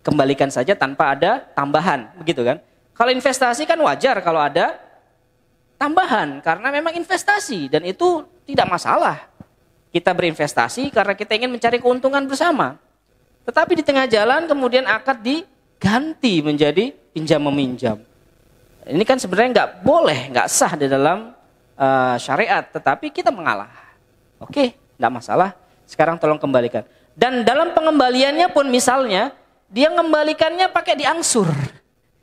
kembalikan saja tanpa ada tambahan, begitu kan? Kalau investasi kan wajar kalau ada tambahan, karena memang investasi dan itu tidak masalah. Kita berinvestasi karena kita ingin mencari keuntungan bersama. Tetapi di tengah jalan kemudian akad diganti menjadi pinjam meminjam. Ini kan sebenarnya nggak boleh, nggak sah di dalam syariat. Tetapi kita mengalah. Oke, nggak masalah. Sekarang tolong kembalikan. Dan dalam pengembaliannya pun misalnya dia mengembalikannya pakai diangsur.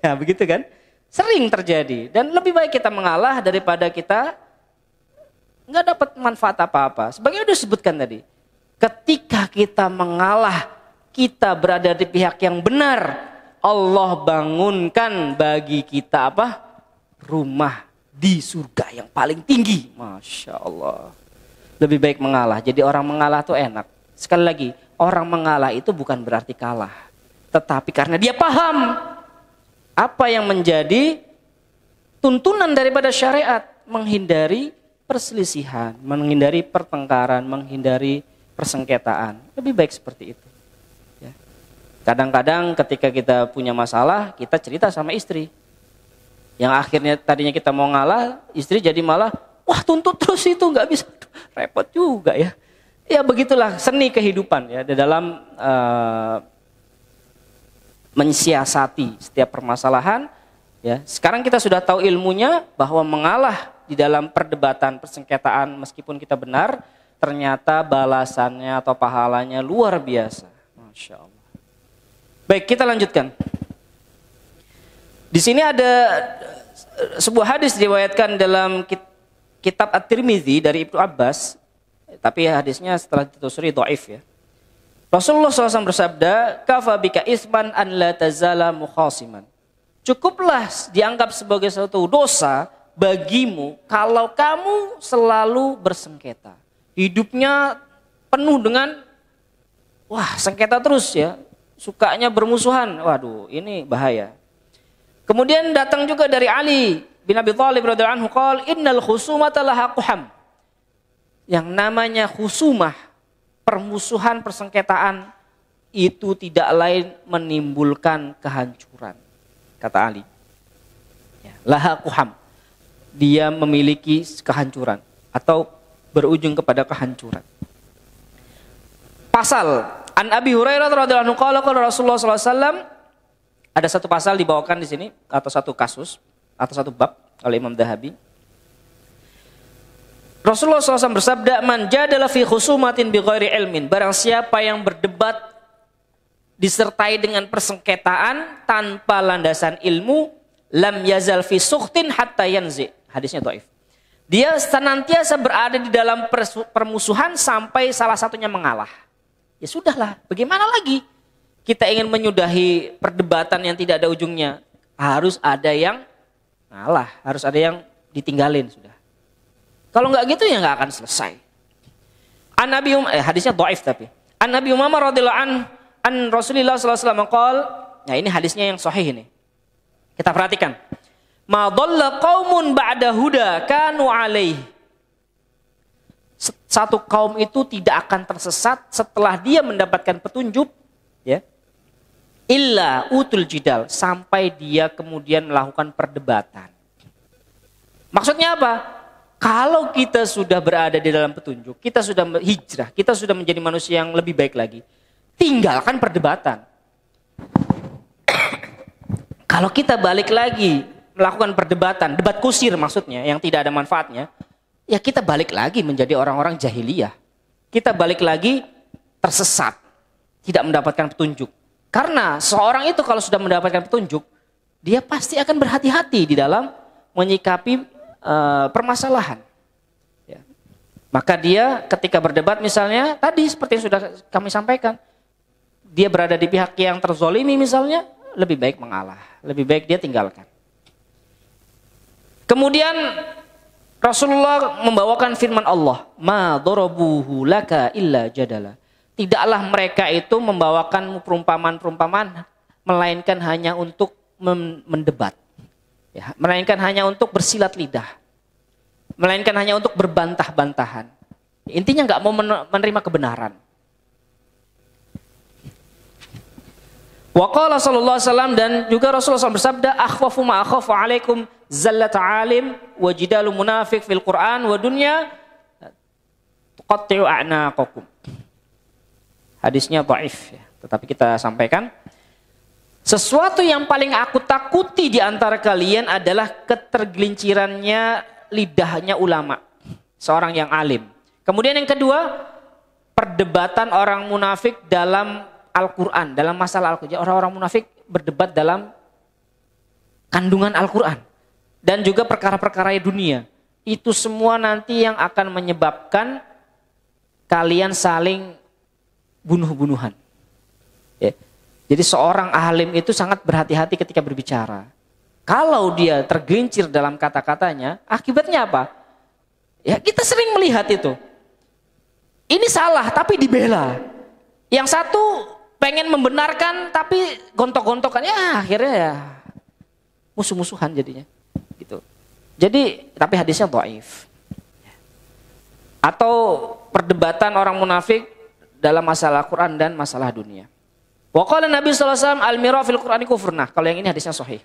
Ya begitu kan? Sering terjadi. Dan lebih baik kita mengalah daripada kita nggak dapat manfaat apa-apa. Sebagai udah disebutkan tadi, ketika kita mengalah, kita berada di pihak yang benar, Allah bangunkan bagi kita apa? Rumah di surga yang paling tinggi. Masya Allah. Lebih baik mengalah. Jadi orang mengalah tuh enak. Sekali lagi, orang mengalah itu bukan berarti kalah, tetapi karena dia paham apa yang menjadi tuntunan daripada syariat, menghindari perselisihan, menghindari pertengkaran, menghindari persengketaan. Lebih baik seperti itu. Ya. Kadang-kadang ketika kita punya masalah, kita cerita sama istri. Yang akhirnya tadinya kita mau ngalah, istri jadi malah, wah tuntut terus itu, nggak bisa. Repot juga ya. Ya begitulah seni kehidupan ya, di dalam mensiasati setiap permasalahan. Ya, sekarang kita sudah tahu ilmunya bahwa mengalah di dalam perdebatan persengketaan meskipun kita benar, ternyata balasannya atau pahalanya luar biasa. Masya Allah. Baik, kita lanjutkan. Di sini ada sebuah hadis diriwayatkan dalam kitab At-Tirmidzi dari Ibnu Abbas, tapi hadisnya setelah ditelusuri dhaif ya. Rasulullah SAW bersabda, "Kafa bika isman an la tazala mukhasiman." Cukuplah dianggap sebagai suatu dosa bagimu kalau kamu selalu bersengketa. Hidupnya penuh dengan sengketa terus ya. Sukanya bermusuhan. Waduh, ini bahaya. Kemudian datang juga dari Ali bin Abi Thalib radhiyallahu anhu qala innal khusumata lahaquham. Yang namanya khusumah, permusuhan, persengketaan itu tidak lain menimbulkan kehancuran, kata Ali. Ya, laha kuham. Dia memiliki kehancuran atau berujung kepada kehancuran. Pasal An Abi Hurairah radhiyallahu anhu qala Rasulullah sallallahu alaihi wasallam, ada satu pasal dibawakan di sini atau satu kasus atau satu bab oleh Imam Dhahabi. Rasulullah SAW bersabda, man jadala fi khusumatin bi ghairi ilmin, barang siapa yang berdebat disertai dengan persengketaan tanpa landasan ilmu, lam yazal fi sukhtin hatta yanzi. Hadisnya dhaif. Dia senantiasa berada di dalam permusuhan sampai salah satunya mengalah. Ya sudahlah, bagaimana lagi? Kita ingin menyudahi perdebatan yang tidak ada ujungnya. Harus ada yang ngalah, harus ada yang ditinggalin sudah. Kalau nggak gitu ya nggak akan selesai. An Nabi hadisnya dhaif tapi. An Nabi Umar radhiyallahu an Rasulullah sallallahu alaihi wasallam qol. Nah, ini hadisnya yang sahih ini. Kita perhatikan. Ma dhalla qaumun ba'da huda kanu alaihi. Satu kaum itu tidak akan tersesat setelah dia mendapatkan petunjuk, ya. Illa utul jidal, sampai dia kemudian melakukan perdebatan. Maksudnya apa? Kalau kita sudah berada di dalam petunjuk, kita sudah hijrah, kita sudah menjadi manusia yang lebih baik lagi, tinggalkan perdebatan. Kalau kita balik lagi melakukan perdebatan, debat kusir maksudnya, yang tidak ada manfaatnya, ya kita balik lagi menjadi orang-orang jahiliyah. Kita balik lagi tersesat, tidak mendapatkan petunjuk. Karena seorang itu kalau sudah mendapatkan petunjuk, dia pasti akan berhati-hati di dalam menyikapi permasalahan. Ya. Maka dia ketika berdebat misalnya, tadi seperti yang sudah kami sampaikan, dia berada di pihak yang terzolimi misalnya, lebih baik mengalah, lebih baik dia tinggalkan. Kemudian Rasulullah membawakan firman Allah, ma darabuhu laka illa jadala. Tidaklah mereka itu membawakan perumpamaan-perumpamaan melainkan hanya untuk mendebat. Ya, melainkan hanya untuk bersilat lidah. Melainkan hanya untuk berbantah-bantahan. Intinya nggak mau menerima kebenaran. Wa qala sallallahu alaihi wasallam, dan juga Rasulullah SAW bersabda, akhwafu ma akhafu alaikum zallat alim wa jidalu munafiq fil Qur'an wa dunya tuqatti'u a'naqakum. Hadisnya dhaif ya, tetapi kita sampaikan. Sesuatu yang paling aku takuti di antara kalian adalah ketergelincirannya lidahnya ulama, seorang yang alim. Kemudian yang kedua, perdebatan orang munafik dalam Al-Quran, dalam masalah Al-Quran. Orang-orang munafik berdebat dalam kandungan Al-Quran dan juga perkara-perkara dunia. Itu semua nanti yang akan menyebabkan kalian saling bunuh-bunuhan. Ya. Jadi seorang alim itu sangat berhati-hati ketika berbicara. Kalau dia tergelincir dalam kata-katanya, akibatnya apa? Ya kita sering melihat itu. Ini salah tapi dibela. Yang satu pengen membenarkan tapi gontok-gontokan, ya akhirnya ya musuh-musuhan jadinya. Gitu. Jadi tapi hadisnya dhaif. Atau perdebatan orang munafik dalam masalah Quran dan masalah dunia. Wa qala Nabi sallallahu alaihi wasallam al-mira fil Qur'ani kufur. Nah, kalau yang ini hadisnya sahih.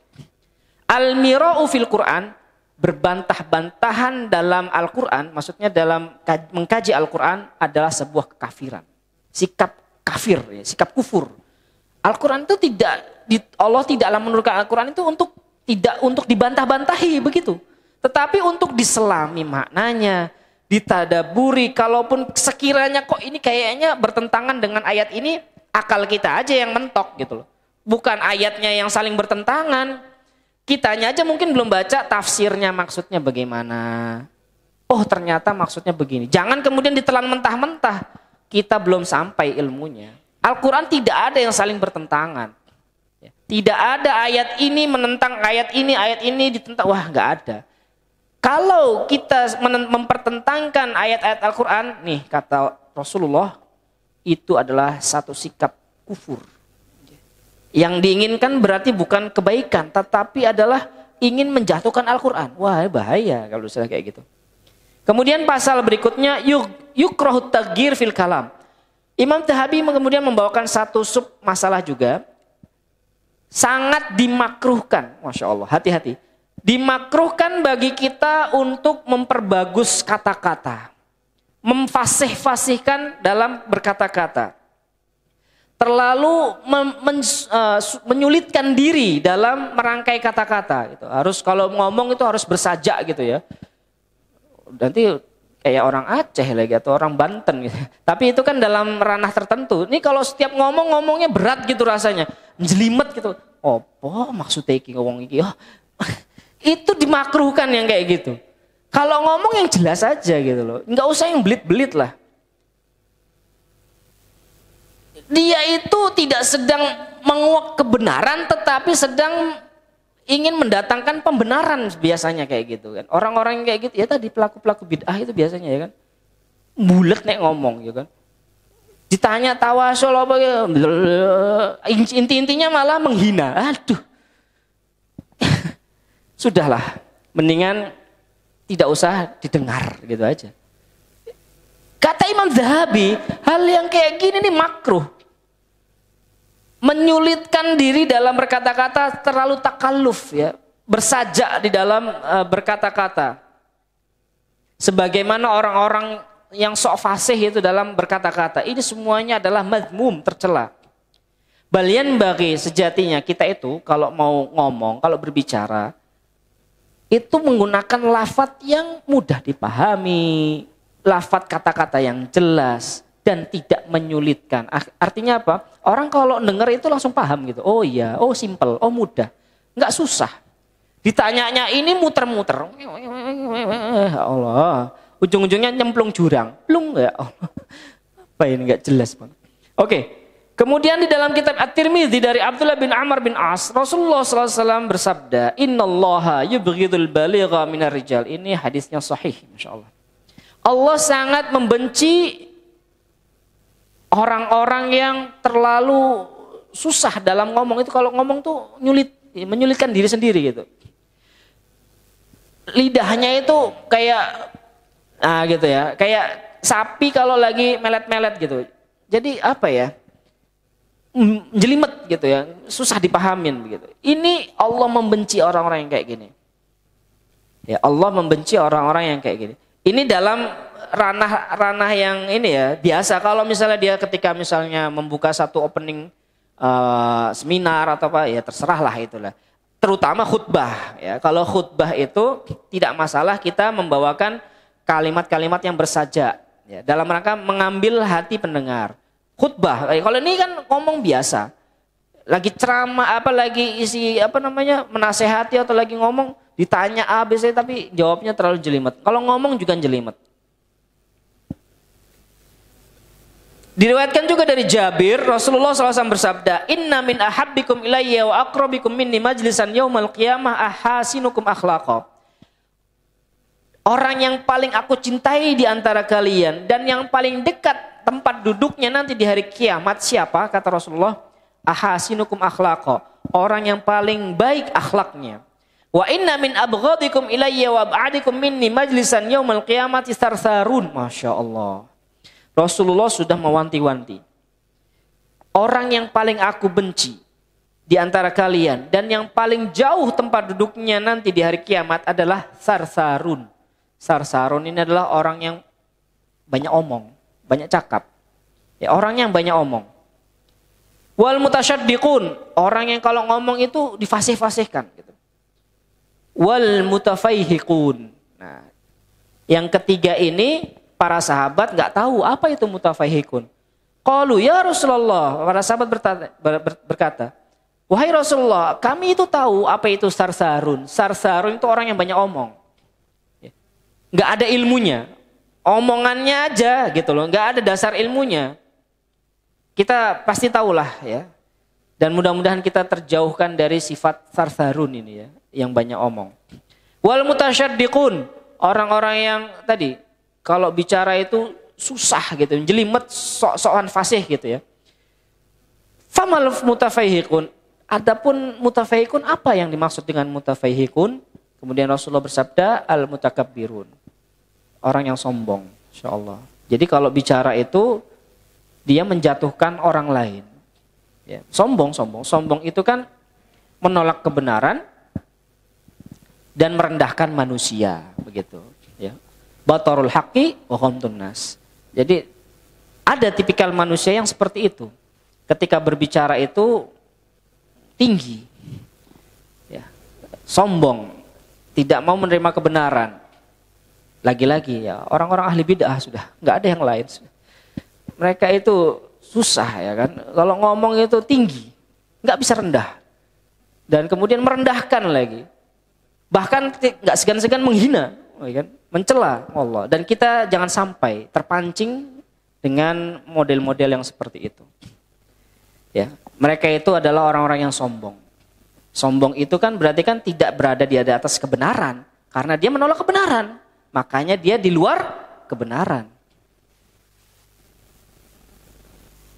Al-mira'u fil Qur'an, berbantah-bantahan dalam Al-Qur'an, maksudnya dalam mengkaji Al-Qur'an adalah sebuah kekafiran. Sikap kafir, ya, sikap kufur. Al-Qur'an itu Allah tidaklah menurunkan Al-Qur'an itu tidak untuk dibantah-bantahi begitu. Tetapi untuk diselami maknanya, ditadaburi, kalaupun sekiranya kok ini kayaknya bertentangan dengan ayat ini, akal kita aja yang mentok gitu loh. Bukan ayatnya yang saling bertentangan. Kitanya aja mungkin belum baca tafsirnya maksudnya bagaimana. Oh ternyata maksudnya begini. Jangan kemudian ditelan mentah-mentah. Kita belum sampai ilmunya. Al-Quran tidak ada yang saling bertentangan. Tidak ada ayat ini menentang ayat ini ditentang. Wah nggak ada. Kalau kita mempertentangkan ayat-ayat Al-Quran, nih kata Rasulullah, itu adalah satu sikap kufur. Yang diinginkan berarti bukan kebaikan, tetapi adalah ingin menjatuhkan Al-Quran. Wah bahaya kalau sudah kayak gitu. Kemudian pasal berikutnya, yukrahut taghir fil kalam. Imam Dhahabi kemudian membawakan satu sub masalah juga. Sangat dimakruhkan, Masya Allah, hati-hati. Dimakruhkan bagi kita untuk memperbagus kata-kata, memfasih-fasihkan dalam berkata-kata. Terlalu menyulitkan diri dalam merangkai kata-kata. Gitu. Harus kalau ngomong itu harus bersajak gitu ya. Nanti kayak orang Aceh lagi atau orang Banten gitu. Tapi itu kan dalam ranah tertentu. Ini kalau setiap ngomongnya berat gitu rasanya, jelimet gitu. Apa maksudnya iki ngomong iki? Oh, itu dimakruhkan yang kayak gitu. Kalau ngomong yang jelas aja gitu loh. Enggak usah yang belit-belit lah. Dia itu tidak sedang menguak kebenaran tetapi sedang ingin mendatangkan pembenaran biasanya kayak gitu kan. Orang-orang yang kayak gitu ya tadi pelaku-pelaku bid'ah itu biasanya ya kan. Bulet nek ngomong ya kan. Ditanya tawasul apa ya, inti-intinya malah menghina. Aduh. Sudahlah, mendingan tidak usah didengar gitu aja. Kata Imam Zahabi, hal yang kayak gini nih makruh. Menyulitkan diri dalam berkata-kata terlalu takalluf ya, bersajak di dalam berkata-kata. Sebagaimana orang-orang yang sok fasih itu dalam berkata-kata, ini semuanya adalah madmum, tercela. Balian bagi sejatinya kita itu kalau mau ngomong, kalau berbicara, itu menggunakan lafadz yang mudah dipahami, lafadz kata-kata yang jelas dan tidak menyulitkan. Artinya apa? Orang kalau dengar itu langsung paham gitu. Oh iya, oh simple, oh mudah. Enggak susah. Ditanyanya ini muter-muter. Allah, ujung-ujungnya nyemplung jurang. Plung ya Allah. Apa ini enggak jelas, Bang. Oke. Kemudian di dalam kitab At-Tirmidzi dari Abdullah bin Amr bin As, Rasulullah SAW bersabda, Innallaha yubghidul baligha minar rijal. Ini hadisnya sahih, Masya Allah. Allah sangat membenci orang-orang yang terlalu susah dalam ngomong. Itu kalau ngomong tuh menyulitkan diri sendiri gitu. Lidahnya itu kayak, gitu ya, kayak sapi kalau lagi melet-melet gitu. Jadi apa ya? Jelimet gitu ya, susah dipahamin begitu. Ini Allah membenci orang-orang yang kayak gini. Ya, Allah membenci orang-orang yang kayak gini. Ini dalam ranah yang ini ya, biasa kalau misalnya dia ketika misalnya membuka satu opening seminar atau apa ya terserah lah itulah. Terutama khutbah ya. Kalau khutbah itu tidak masalah kita membawakan kalimat-kalimat yang bersajak ya, dalam rangka mengambil hati pendengar. Khutbah, kalau ini kan ngomong biasa, lagi ceramah apa lagi isi apa namanya menasehati atau lagi ngomong ditanya A B C tapi jawabnya terlalu jelimet. Kalau ngomong juga jelimet. Diriwayatkan juga dari Jabir, Rasulullah SAW bersabda, Inna min ahabbikum ilayya wa aqrabikum minni majlisan yaumal qiyamah ahasinukum akhlaqa. Orang yang paling aku cintai di antara kalian dan yang paling dekat tempat duduknya nanti di hari kiamat siapa? Kata Rasulullah, ahasinukum akhlaqa. Orang yang paling baik akhlaknya. Wa inna min abghadikum ilayya wa ab'adikum minni majlisan yaumal qiyamati sarsarun. Masya Allah. Rasulullah sudah mewanti-wanti. Orang yang paling aku benci di antara kalian dan yang paling jauh tempat duduknya nanti di hari kiamat adalah sarsarun. Sarsarun ini adalah orang yang banyak omong, banyak cakap. Ya, orang yang banyak omong. Wal mutasyaddiqun, orang yang kalau ngomong itu difasih-fasihkan gitu. Wal mutafaihiqun. Nah, yang ketiga ini para sahabat enggak tahu apa itu mutafaihiqun. Qalu ya Rasulullah, para sahabat berkata, wahai Rasulullah, kami itu tahu apa itu sarsarun. Sarsarun itu orang yang banyak omong. Enggak ada ilmunya. Omongannya aja gitu loh, enggak ada dasar ilmunya. Kita pasti tahulah ya. Dan mudah-mudahan kita terjauhkan dari sifat sarsarun ini ya, yang banyak omong. Wal mutasyaddiqun, orang-orang yang tadi kalau bicara itu susah gitu, jelimet, sok-sokan fasih gitu ya. Famal mutafaihiqun, adapun mutafaihiqun apa yang dimaksud dengan mutafaihiqun? Kemudian Rasulullah bersabda al mutakabbirun. Orang yang sombong, insyaallah. Jadi kalau bicara itu dia menjatuhkan orang lain. Ya, sombong itu kan menolak kebenaran, dan merendahkan manusia, begitu ya. Batarul haqqi wa ghamtun nas. Jadi ada tipikal manusia yang seperti itu. Ketika berbicara itu tinggi. Ya. Sombong, tidak mau menerima kebenaran. Lagi-lagi ya, orang-orang ahli bid'ah sudah, nggak ada yang lain. Mereka itu susah ya kan. Kalau ngomong itu tinggi, nggak bisa rendah. Dan kemudian merendahkan lagi. Bahkan nggak segan-segan menghina, ya kan? Mencela Allah. Dan kita jangan sampai terpancing dengan model-model yang seperti itu. Ya, mereka itu adalah orang-orang yang sombong. Sombong itu kan berarti kan tidak berada di atas kebenaran, karena dia menolak kebenaran. Makanya dia di luar kebenaran.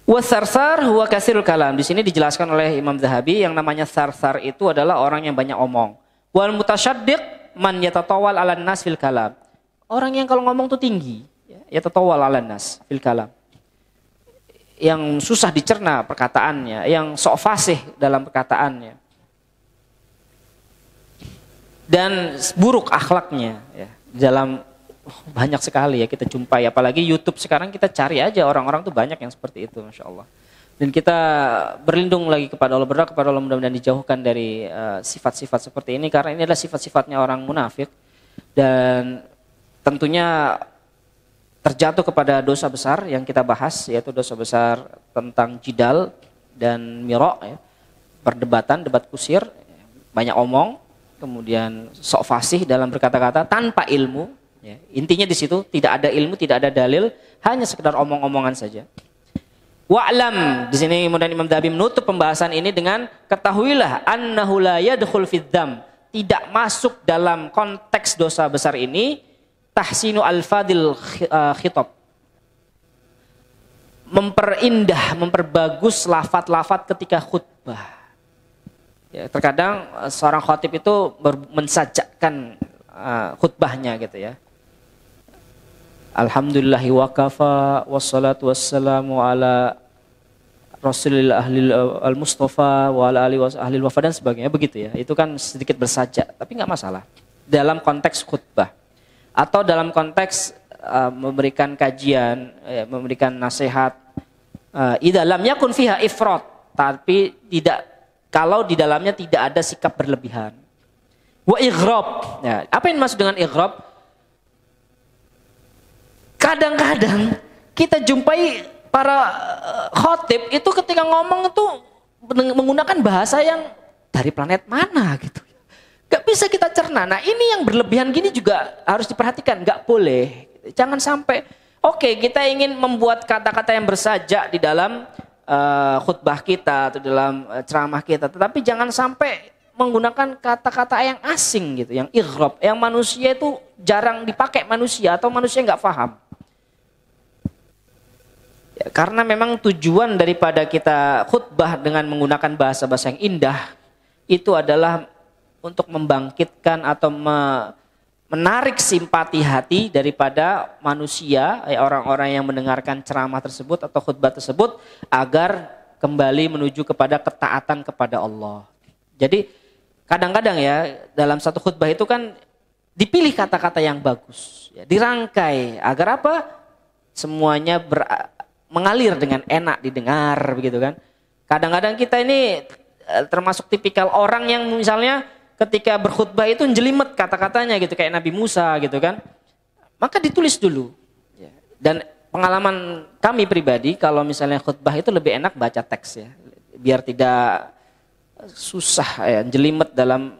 Wasarsar huwa kasirul kalam. Di sini dijelaskan oleh Imam Zahabi yang namanya sarsar itu adalah orang yang banyak omong. Wal mutasyaddiq man yatatawal 'alan nas fil kalam. Orang yang kalau ngomong tuh tinggi, yatatawal 'alan nas fil kalam. Yang susah dicerna perkataannya, yang sok fasih dalam perkataannya. Dan buruk akhlaknya ya. Dalam banyak sekali ya kita jumpai, apalagi YouTube sekarang kita cari aja orang-orang tuh banyak yang seperti itu, Masya Allah. Dan kita berlindung lagi kepada Allah, berdoa kepada Allah mudah-mudahan dijauhkan dari sifat-sifat seperti ini, karena ini adalah sifat-sifatnya orang munafik dan tentunya terjatuh kepada dosa besar yang kita bahas, yaitu dosa besar tentang jidal dan miro, ya. Perdebatan, debat kusir, banyak omong, kemudian sok fasih dalam berkata-kata tanpa ilmu. Ya. Intinya di situ tidak ada ilmu, tidak ada dalil, hanya sekedar omong-omongan saja. Wa'lam, di sini kemudian Imam Dhabi menutup pembahasan ini dengan ketahuilah annahu la yadkhul fid dzam, tidak masuk dalam konteks dosa besar ini tahsinu al-fadil khitab, memperindah, memperbagus lafaz-lafaz ketika khutbah. Ya, terkadang seorang khatib itu mensajakkan khutbahnya gitu ya. Alhamdulillahi wa kafa wassalatu wassalamu ala Rasulillah al-Mustafa wa ala alihi wa ahli wafa dan sebagainya, begitu ya. Itu kan sedikit bersajak, tapi nggak masalah dalam konteks khutbah. Atau dalam konteks memberikan kajian, memberikan nasihat, idza lam yakun fiha ifrat, tapi tidak, kalau di dalamnya tidak ada sikap berlebihan. Wa ighrab. Ya, apa yang dimaksud dengan ighrab? Kadang-kadang kita jumpai para khotib itu ketika ngomong itu menggunakan bahasa yang dari planet mana gitu. Gak bisa kita cerna. Nah ini yang berlebihan gini juga harus diperhatikan. Gak boleh. Jangan sampai, oke, kita ingin membuat kata-kata yang bersajak di dalam khutbah kita atau dalam ceramah kita. Tetapi jangan sampai menggunakan kata-kata yang asing gitu. Yang ighrab. Yang manusia itu jarang dipakai manusia atau manusia gak paham. Ya, karena memang tujuan daripada kita khutbah dengan menggunakan bahasa-bahasa yang indah itu adalah untuk membangkitkan atau menarik simpati hati daripada manusia, orang-orang yang mendengarkan ceramah tersebut atau khutbah tersebut agar kembali menuju kepada ketaatan kepada Allah. Jadi kadang-kadang ya dalam satu khutbah itu kan dipilih kata-kata yang bagus, ya, dirangkai agar apa? Semuanya mengalir dengan enak didengar, begitu kan? Kadang-kadang kita ini termasuk tipikal orang yang misalnya ketika berkhutbah itu jelimet kata-katanya gitu, kayak Nabi Musa gitu kan. Maka ditulis dulu. Dan pengalaman kami pribadi, kalau misalnya khutbah itu lebih enak baca teks ya. Biar tidak susah ya, jelimet dalam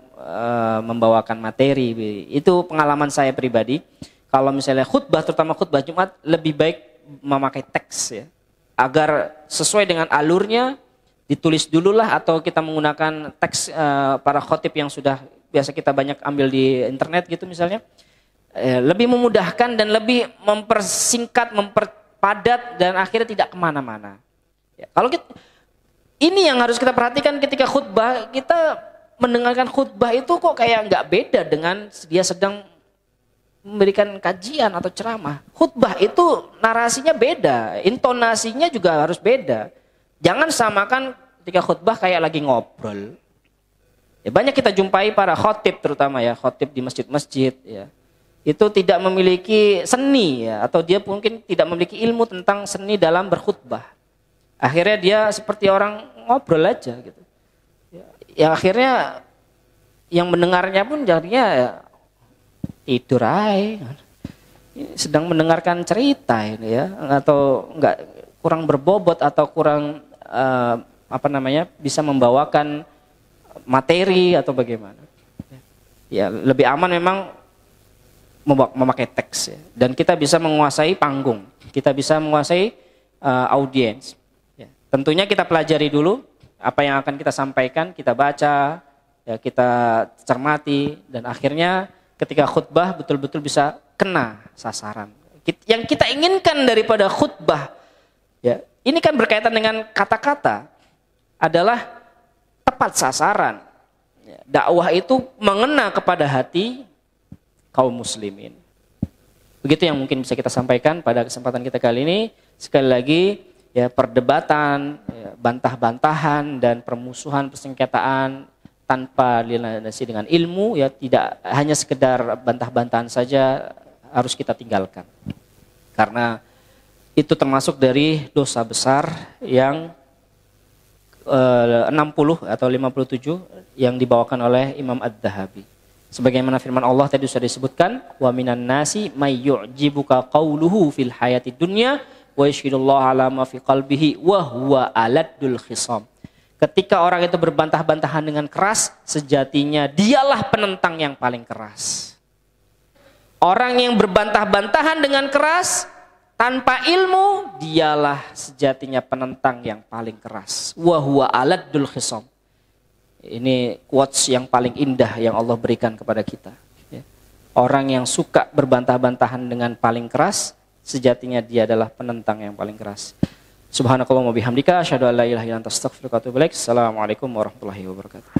membawakan materi. Itu pengalaman saya pribadi. Kalau misalnya khutbah, terutama khutbah Jumat, lebih baik memakai teks ya. Agar sesuai dengan alurnya, ditulis dululah atau kita menggunakan teks para khotib yang sudah biasa kita banyak ambil di internet gitu misalnya, lebih memudahkan dan lebih mempersingkat, memperpadat dan akhirnya tidak kemana-mana. Ya, kalau kita, ini yang harus kita perhatikan ketika khutbah, kita mendengarkan khutbah itu kok kayak nggak beda dengan dia sedang memberikan kajian atau ceramah. Khutbah itu narasinya beda, intonasinya juga harus beda. Jangan samakan ketika khutbah kayak lagi ngobrol. Ya, banyak kita jumpai para khotib terutama ya, khotib di masjid-masjid ya. Itu tidak memiliki seni ya, atau dia mungkin tidak memiliki ilmu tentang seni dalam berkhutbah. Akhirnya dia seperti orang ngobrol aja gitu. Ya akhirnya yang mendengarnya pun jadinya ya, tidur aja. Sedang mendengarkan cerita ini ya, atau enggak kurang berbobot atau kurang bisa membawakan materi atau bagaimana. Ya lebih aman memang memakai teks ya. Dan kita bisa menguasai panggung, kita bisa menguasai audiens. Ya. Tentunya kita pelajari dulu apa yang akan kita sampaikan, kita baca, ya, kita cermati, dan akhirnya ketika khutbah betul-betul bisa kena sasaran. Yang kita inginkan daripada khutbah, ya, ini kan berkaitan dengan kata-kata, adalah tepat sasaran. Ya, dakwah itu mengena kepada hati kaum muslimin. Begitu yang mungkin bisa kita sampaikan pada kesempatan kita kali ini. Sekali lagi, ya, perdebatan, ya, bantah-bantahan dan permusuhan, persengketaan tanpa dilandasi dengan ilmu, ya, tidak hanya sekedar bantah-bantahan saja, harus kita tinggalkan. Karena itu termasuk dari dosa besar yang 60 atau 57 yang dibawakan oleh Imam Ad-Dhahabi. Sebagaimana firman Allah tadi sudah disebutkan, wa minan nasi may yu'jibuka qawluhu fil hayati dunya wa yashhadullahu ala ma fi qalbihi wa huwa aladul khisam. Ketika orang itu berbantah-bantahan dengan keras, sejatinya dialah penentang yang paling keras. Orang yang berbantah-bantahan dengan keras tanpa ilmu, dialah sejatinya penentang yang paling keras. Wa huwa aladul khisam. Ini quotes yang paling indah yang Allah berikan kepada kita. Orang yang suka berbantah-bantahan dengan paling keras, sejatinya dia adalah penentang yang paling keras. Subhanakallahumma bihamdika asyhadu an la ilaha illa anta astaghfiruka wa atubu ilaik. Assalamualaikum warahmatullahi wabarakatuh.